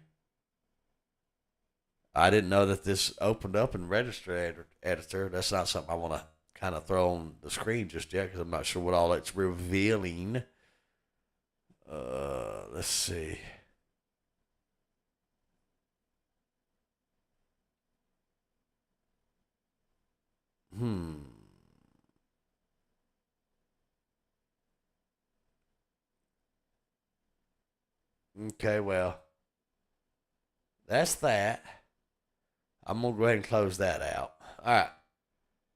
[SPEAKER 1] I didn't know that this opened up in register editor. That's not something I want to kind of throw on the screen just yet because I'm not sure what all it's revealing. Let's see. Okay, well, that's that. I'm going to go ahead and close that out. All right.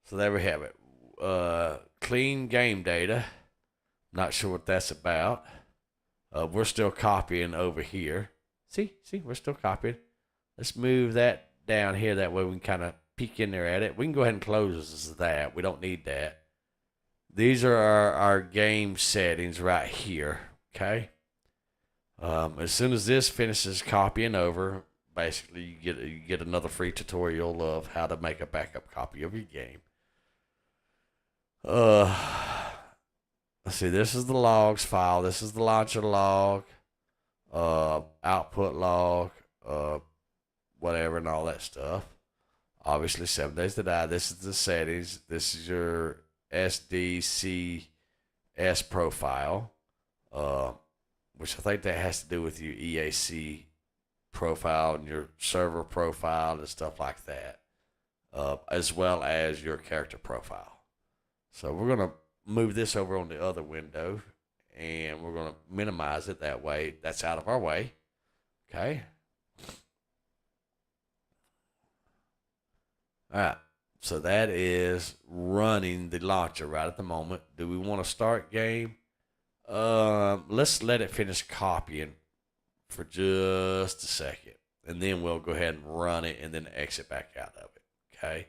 [SPEAKER 1] So there we have it. Clean game data. Not sure what that's about. We're still copying over here. See, we're still copying. Let's move that down here. That way we can kind of peek in there at it. We can go ahead and close that. We don't need that. These are our game settings right here. Okay. As soon as this finishes copying over, basically you get another free tutorial of how to make a backup copy of your game. Let's see. This is the logs file. This is the launcher log, output log, whatever, and all that stuff. Obviously, 7 Days to Die. This is the settings. This is your SDCS profile, which I think that has to do with your EAC profile and your server profile and stuff like that, as well as your character profile. So we're going to move this over on the other window, and we're going to minimize it that way. That's out of our way. Okay. All right. So that is running the launcher right at the moment. Do we want to start game? Let's let it finish copying for just a second, and then we'll go ahead and run it and then exit back out of it. Okay.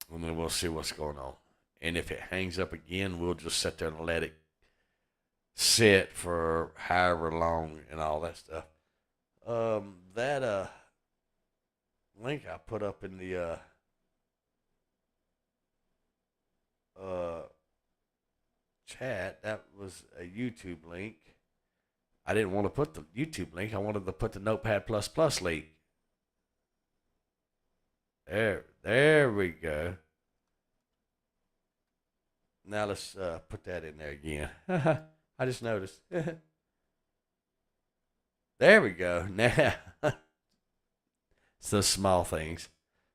[SPEAKER 1] And then we'll see what's going on. And if it hangs up again, we'll just sit there and let it sit for however long and all that stuff. That link I put up in the chat, that was a YouTube link. I didn't want to put the YouTube link. I wanted to put the Notepad++ link. There we go. Now let's put that in there again. I just noticed. There we go. Now, it's those small things.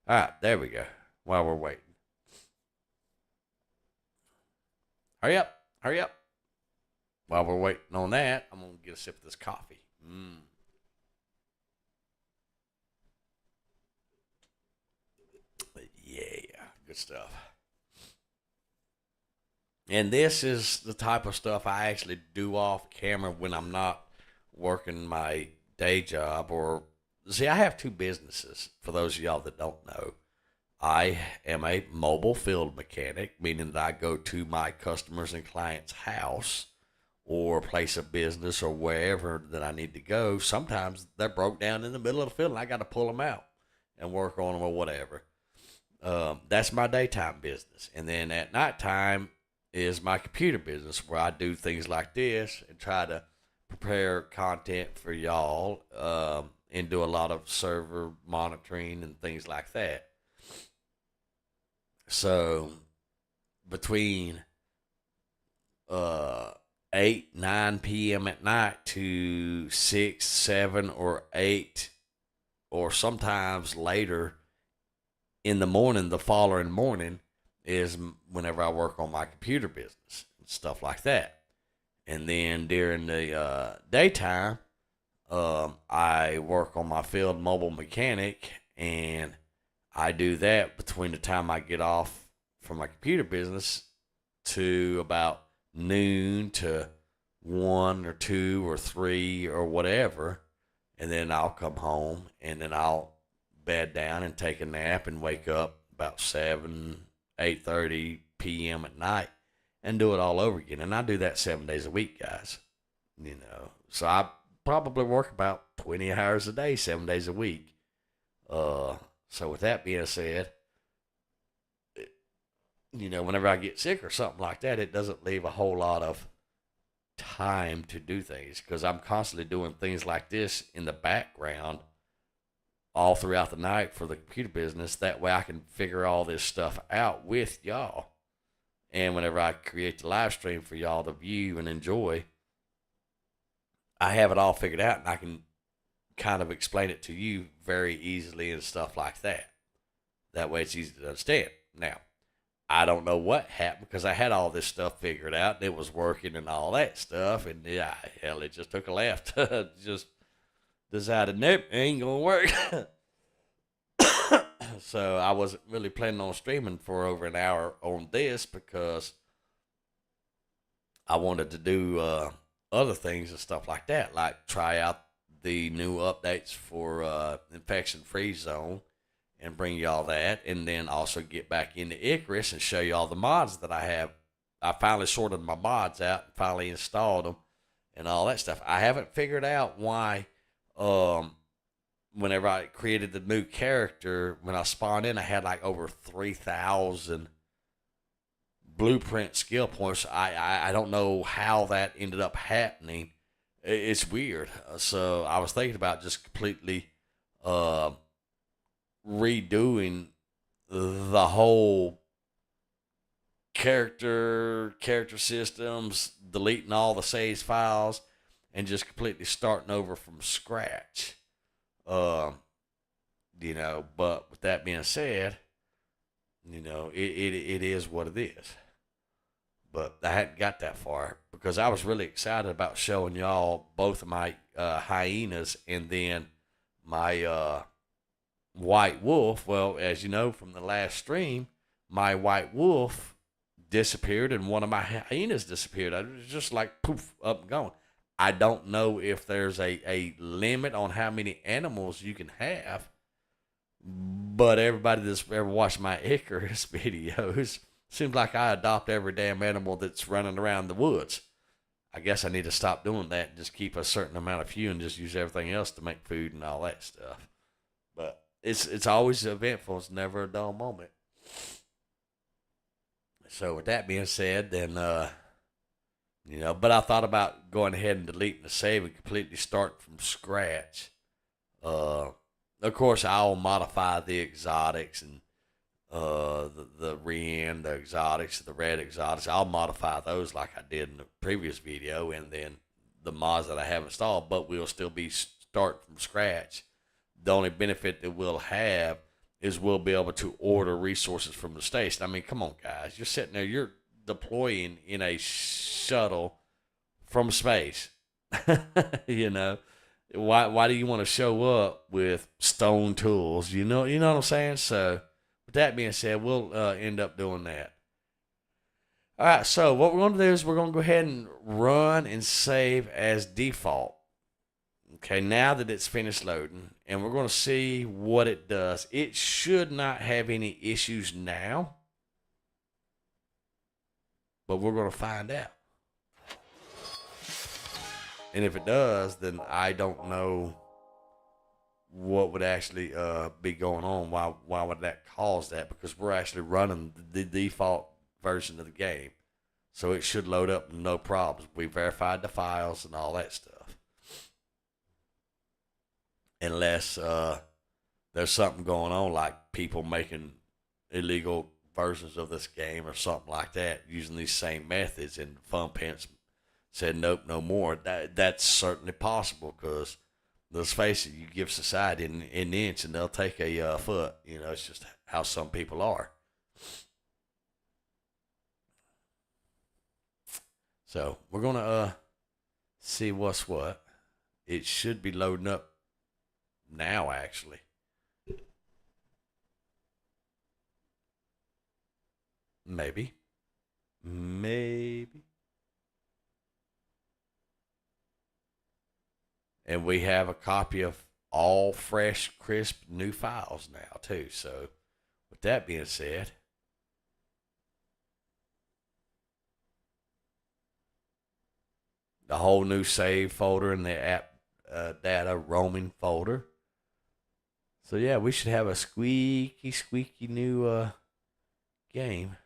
[SPEAKER 1] All right, there we go. While we're waiting. Hurry up. while we're waiting on that, I'm going to get a sip of this coffee. Yeah, good stuff. And this is the type of stuff I actually do off camera when I'm not working my day job. Or see, I have two businesses. For those of y'all that don't know, I am a mobile field mechanic, meaning that I go to my customers and clients' house or place of business or wherever that I need to go. Sometimes they're broke down in the middle of the field and I got to pull them out and work on them or whatever. That's my daytime business. And then at nighttime is my computer business, where I do things like this and try to prepare content for y'all, and do a lot of server monitoring and things like that. So between 8, 9 p.m. at night to 6, 7, or 8, or sometimes later in the morning, the following morning, is whenever I work on my computer business and stuff like that. And then during the daytime, I work on my field mobile mechanic, and I do that between the time I get off from my computer business to about noon to 1 or 2 or 3 or whatever. And then I'll come home, and then I'll bed down and take a nap and wake up about 7, 8:30 p.m. at night and do it all over again. And I do that 7 days a week, guys. So I probably work about 20 hours a day, 7 days a week. So with that being said, whenever I get sick or something like that, it doesn't leave a whole lot of time to do things, because I'm constantly doing things like this in the background all throughout the night for the computer business. That way I can figure all this stuff out with y'all. And whenever I create the live stream for y'all to view and enjoy, I have it all figured out, and I can kind of explain it to you very easily and stuff like that. That way it's easy to understand. Now, I don't know what happened, because I had all this stuff figured out and it was working and all that stuff. And yeah, hell, it just took a left. Just decided, nope, it ain't gonna work. So I wasn't really planning on streaming for over an hour on this, because I wanted to do other things and stuff like that, like try out the new updates for Infection Free Zone and bring y'all that, and then also get back into Icarus and show you all the mods that I have. I finally sorted my mods out and finally installed them and all that stuff. I haven't figured out why whenever I created the new character, when I spawned in, I had like over 3,000 blueprint skill points. I don't know how that ended up happening. It's weird. So I was thinking about just completely redoing the whole character systems, deleting all the saves files, and just completely starting over from scratch. But with that being said, it is what it is. But I hadn't got that far, because I was really excited about showing y'all both of my hyenas and then my white wolf. Well, as you know from the last stream, my white wolf disappeared and one of my hyenas disappeared. I was just like poof, up and gone. I don't know if there's a limit on how many animals you can have, but everybody that's ever watched my Icarus videos, seems like I adopt every damn animal that's running around the woods. I guess I need to stop doing that and just keep a certain amount of few and just use everything else to make food and all that stuff. But it's always eventful. It's never a dull moment. So with that being said, then but I thought about going ahead and deleting the save and completely starting from scratch. Of course, I'll modify the exotics and the Ren, the exotics, the red exotics. I'll modify those like I did in the previous video, and then the mods that I have installed, but we'll still be starting from scratch. The only benefit that we'll have is we'll be able to order resources from the station. I mean, come on, guys. You're sitting there, you're deploying in a shuttle from space. You know, why do you want to show up with stone tools? You know what I'm saying. So with that being said, we'll end up doing that. All right. So what we're going to do is we're going to go ahead and run and save as default. Okay, now that it's finished loading, and we're going to see what it does. It should not have any issues now, but we're going to find out. And if it does, then I don't know what would actually be going on. Why would that cause that? Because we're actually running the default version of the game. So it should load up no problems. We verified the files and all that stuff. Unless there's something going on, like people making illegal versions of this game or something like that, using these same methods, and Funpence said nope, no more. That's certainly possible, because let's face it, you give society an inch and they'll take a foot. You know, it's just how some people are. So we're gonna see what's what. It should be loading up now, actually. Maybe. And we have a copy of all fresh, crisp, new files now, too. So, with that being said, the whole new save folder and the app data roaming folder. So, yeah, we should have a squeaky new game.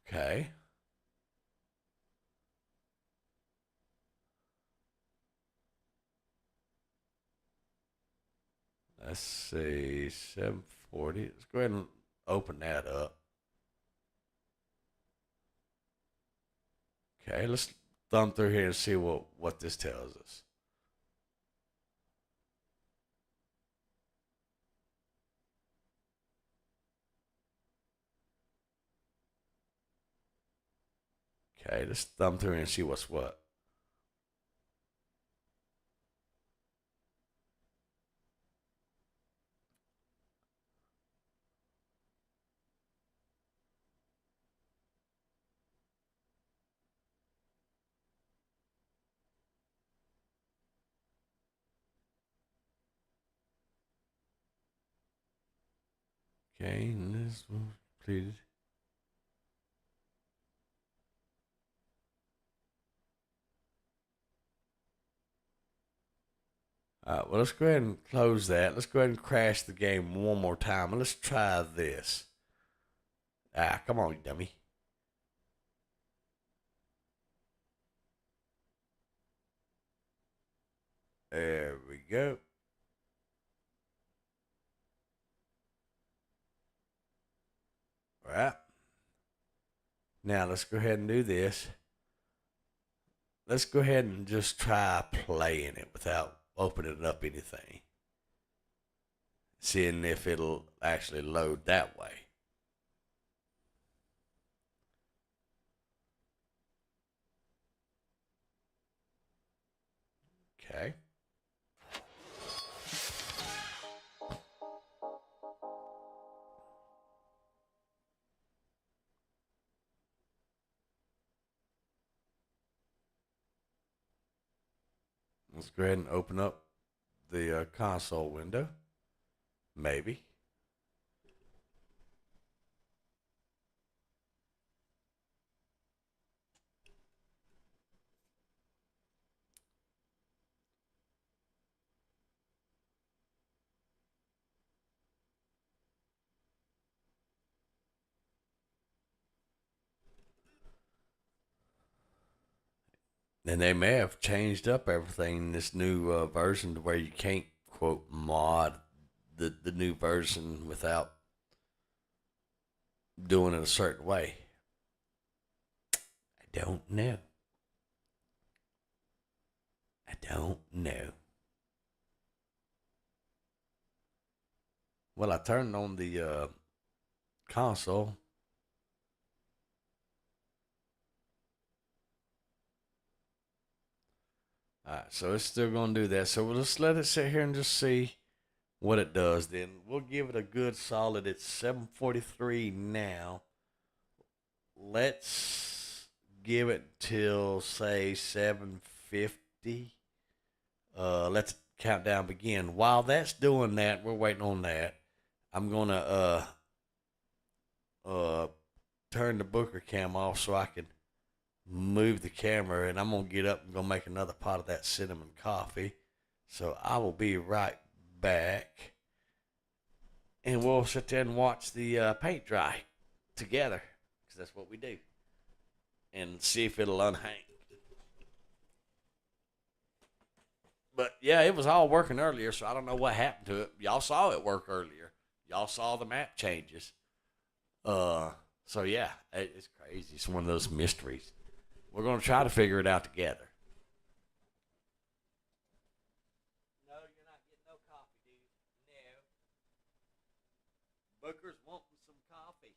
[SPEAKER 1] Okay. Let's see, 740. Let's go ahead and open that up. Okay, let's thumb through here and see what this tells us. Okay, let's thumb through here and see what's what. Okay, and this was completed. All right, well, let's go ahead and close that. Let's go ahead and crash the game one more time, and let's try this. Come on, you dummy. There we go. All right. Now, let's go ahead and do this. Let's go ahead and just try playing it without opening up anything. Seeing if it'll actually load that way. Okay. Let's go ahead and open up the console window. Maybe. And they may have changed up everything in this new version to where you can't quote mod the new version without doing it a certain way. I don't know. I don't know. Well, I turned on the console. Alright, so it's still going to do that. So we'll just let it sit here and just see what it does. Then we'll give it a good solid. It's 7:43 now. Let's give it till say 7:50. Let's countdown begin. While that's doing that, we're waiting on that. I'm gonna turn the Booker cam off so I can move the camera, and I'm gonna get up and go make another pot of that cinnamon coffee. So I will be right back, and we'll sit there and watch the paint dry together, because that's what we do, and see if it'll unhang. But yeah, it was all working earlier, so I don't know what happened to it. Y'all saw it work earlier. Y'all saw the map changes. So yeah, it's crazy. It's one of those mysteries. We're gonna try to figure it out together. No, you're not getting no coffee, dude. No. Booker's wanting some coffee.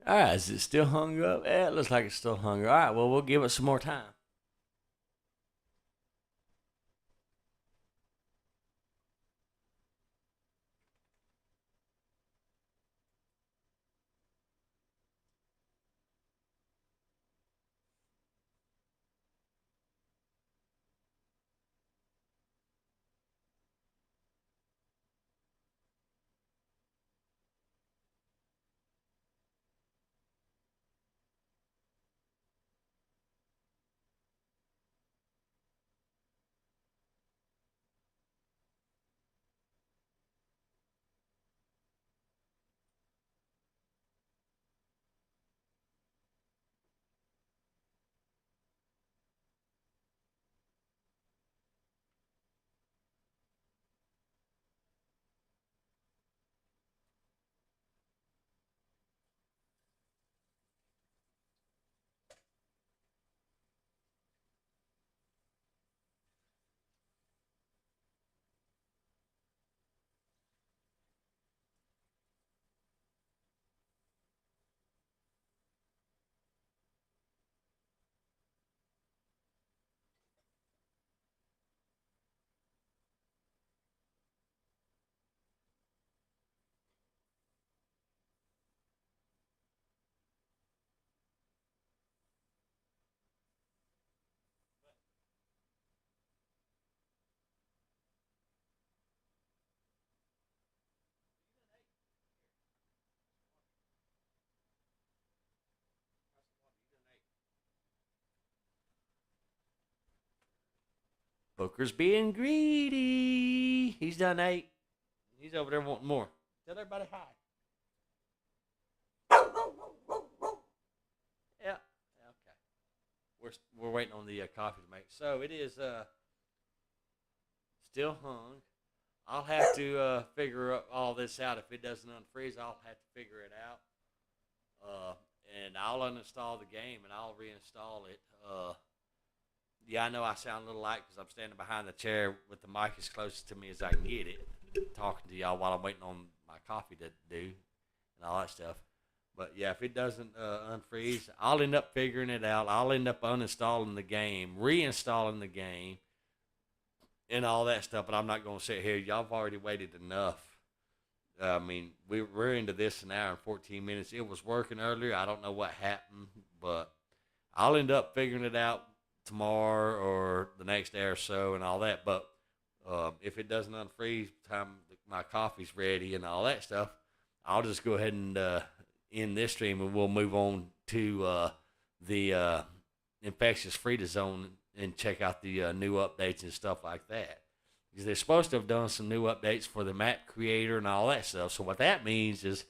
[SPEAKER 1] All right, is it still hung up? Yeah, it looks like it's still hung up. All right, well, we'll give it some more time.
[SPEAKER 4] Booker's being greedy. He's done 8. He's over there wanting more. Tell everybody hi. Yeah. Okay. We're waiting on the coffee to make. So it is still hung. I'll have to figure all this out. If it doesn't unfreeze, I'll have to figure it out. And I'll uninstall the game and I'll reinstall it. Yeah, I know I sound a little light because I'm standing behind the chair with the mic as close to me as I can get it, talking to y'all while I'm waiting on my coffee to do and all that stuff. But yeah, if it doesn't unfreeze, I'll end up figuring it out. I'll end up uninstalling the game, reinstalling the game, and all that stuff. But I'm not going to sit here. Y'all have already waited enough. I mean, we're into this an hour and 14 minutes. It was working earlier. I don't know what happened, but I'll end up figuring it out tomorrow or the next day or so and all that. But if it doesn't unfreeze, time my coffee's ready and all that stuff, I'll just go ahead and end this stream and we'll move on to the Infectious Frida Zone and check out the new updates and stuff like that. Because they're supposed to have done some new updates for the map creator and all that stuff. So what that means is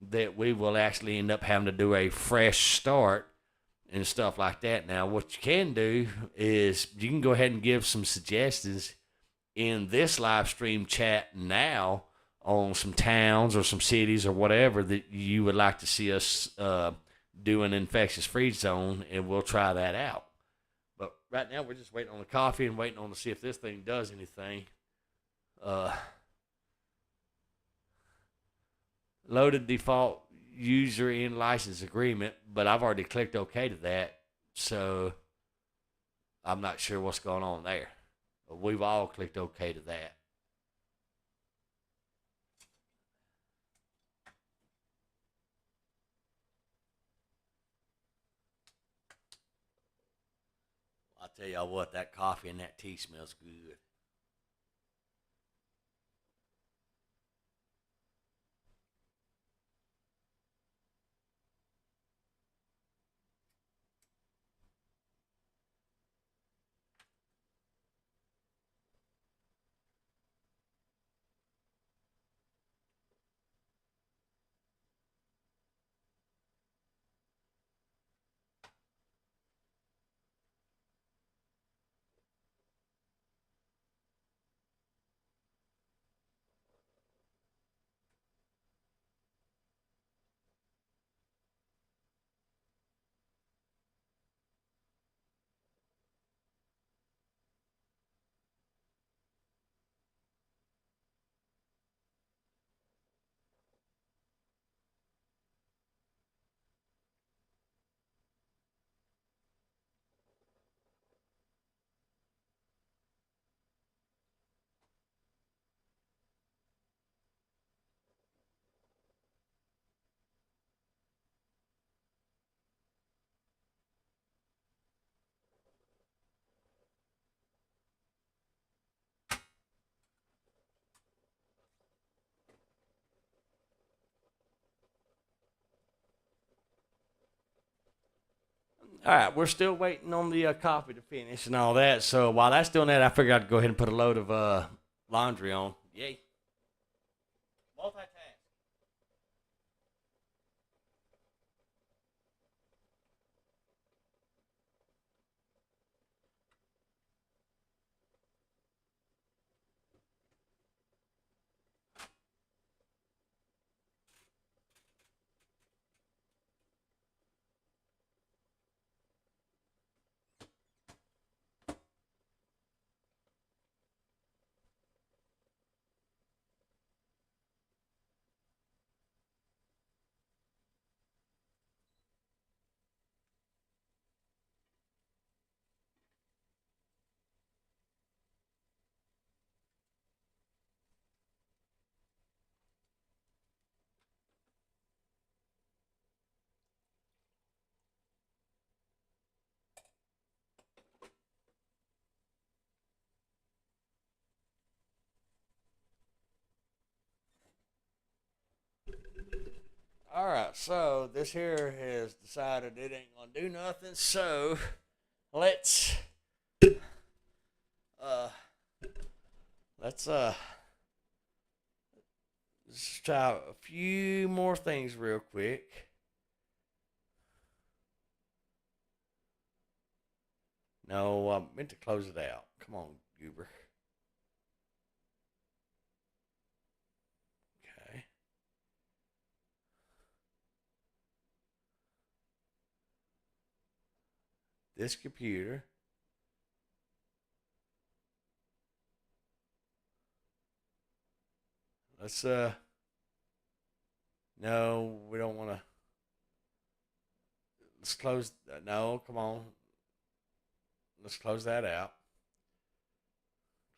[SPEAKER 4] that we will actually end up having to do a fresh start and stuff like that. Now, what you can do is you can go ahead and give some suggestions in this live stream chat now on some towns or some cities or whatever that you would like to see us do an Infectious Free Zone, and we'll try that out. But right now, we're just waiting on the coffee and waiting on to see if this thing does anything. Loaded default user in license agreement, but I've already clicked OK to that, so I'm not sure what's going on there. But we've all clicked OK to that. I'll tell y'all what, that coffee and that tea smells good. All right, we're still waiting on the coffee to finish and all that. So while that's doing that, I figured I'd go ahead and put a load of laundry on. Yay. Multitask. All right, so this here has decided it ain't gonna do nothing. So let's
[SPEAKER 1] let's let's try a few more things real quick. No, I meant to close it out. Come on, Goober. Okay. This computer. Let's no, we don't want to. Let's close. No, come on. Let's close that out.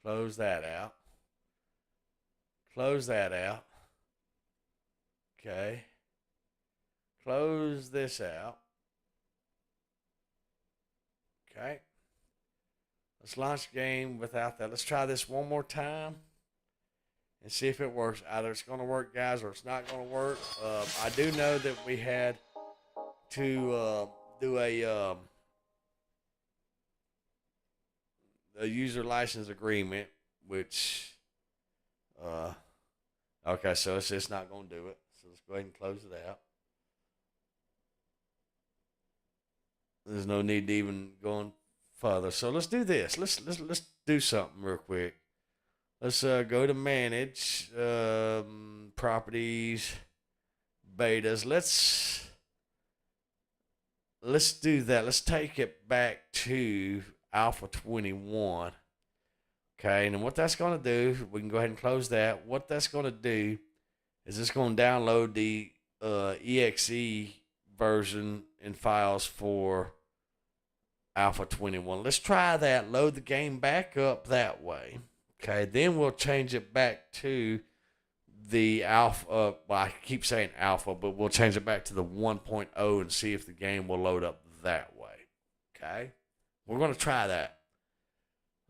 [SPEAKER 1] Close that out. Close that out. Okay. Close this out. Okay. Let's launch the game without that. Let's try this one more time and see if it works. Either it's going to work, guys, or it's not going to work. I do know that we had to do a user license agreement, which okay, so it's not going to do it. So let's go ahead and close it out. There's no need to even go on further. So let's do this. Let's do something real quick. Let's go to manage properties, betas. Let's do that. Let's take it back to Alpha 21. Okay, and what that's going to do, we can go ahead and close that. What that's going to do is it's going to download the exe version and files for Alpha 21. Let's try that. Load the game back up that way. Okay, then we'll change it back to the alpha. Well, I keep saying alpha, but we'll change it back to the 1.0 and see if the game will load up that way. Okay, we're going to try that.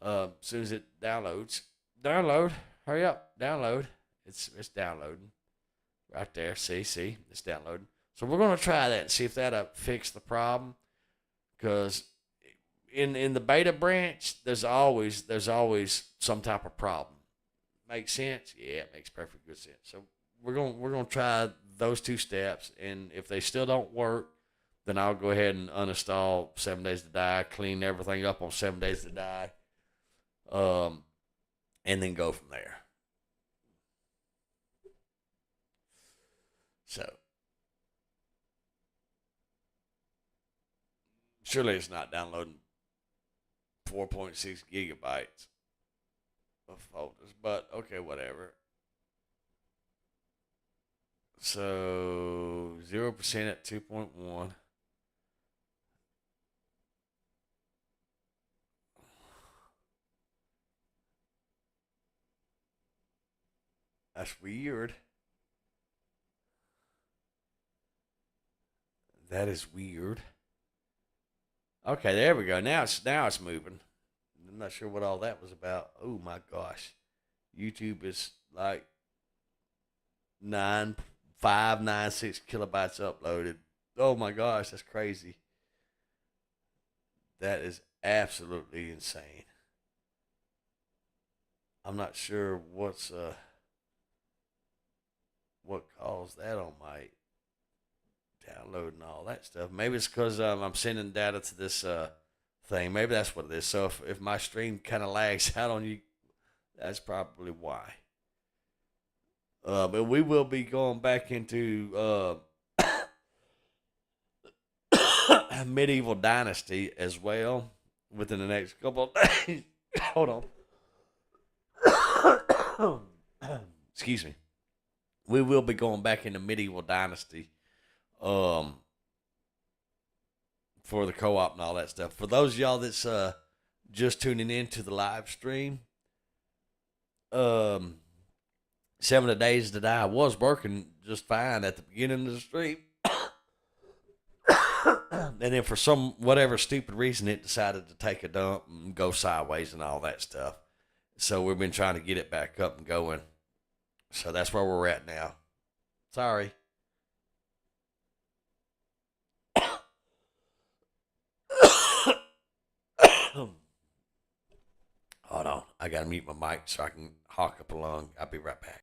[SPEAKER 1] As soon as it downloads, hurry up, download. It's downloading right there. See, it's downloading. So we're going to try that and see if that'll fix the problem. Because in the beta branch, there's always some type of problem. Makes sense? Yeah, it makes perfect good sense. So we're gonna try those two steps, and if they still don't work, then I'll go ahead and uninstall 7 Days to Die, clean everything up on 7 Days to Die, and then go from there. So surely it's not downloading 4.6 gigabytes of folders, but okay, whatever. So 0% at 2.1. That's weird. That is weird. Okay, there we go. Now it's moving. I'm not sure what all that was about. Oh my gosh. YouTube is like 596 kilobytes uploaded. Oh my gosh, that's crazy. That is absolutely insane. I'm not sure what caused that on my download and all that stuff. Maybe it's because I'm sending data to this thing. Maybe that's what it is. So if my stream kind of lags out on you, that's probably why. But we will be going back into Medieval Dynasty as well within the next couple of days. Hold on. Excuse me. We will be going back into Medieval Dynasty for the co-op and all that stuff. For those of y'all that's just tuning in to the live stream, 7 Days to Die was working just fine at the beginning of the stream. And then for some whatever stupid reason, it decided to take a dump and go sideways and all that stuff. So we've been trying to get it back up and going. So that's where we're at now. Sorry. Hold on. I got to mute my mic so I can hawk up along. I'll be right back.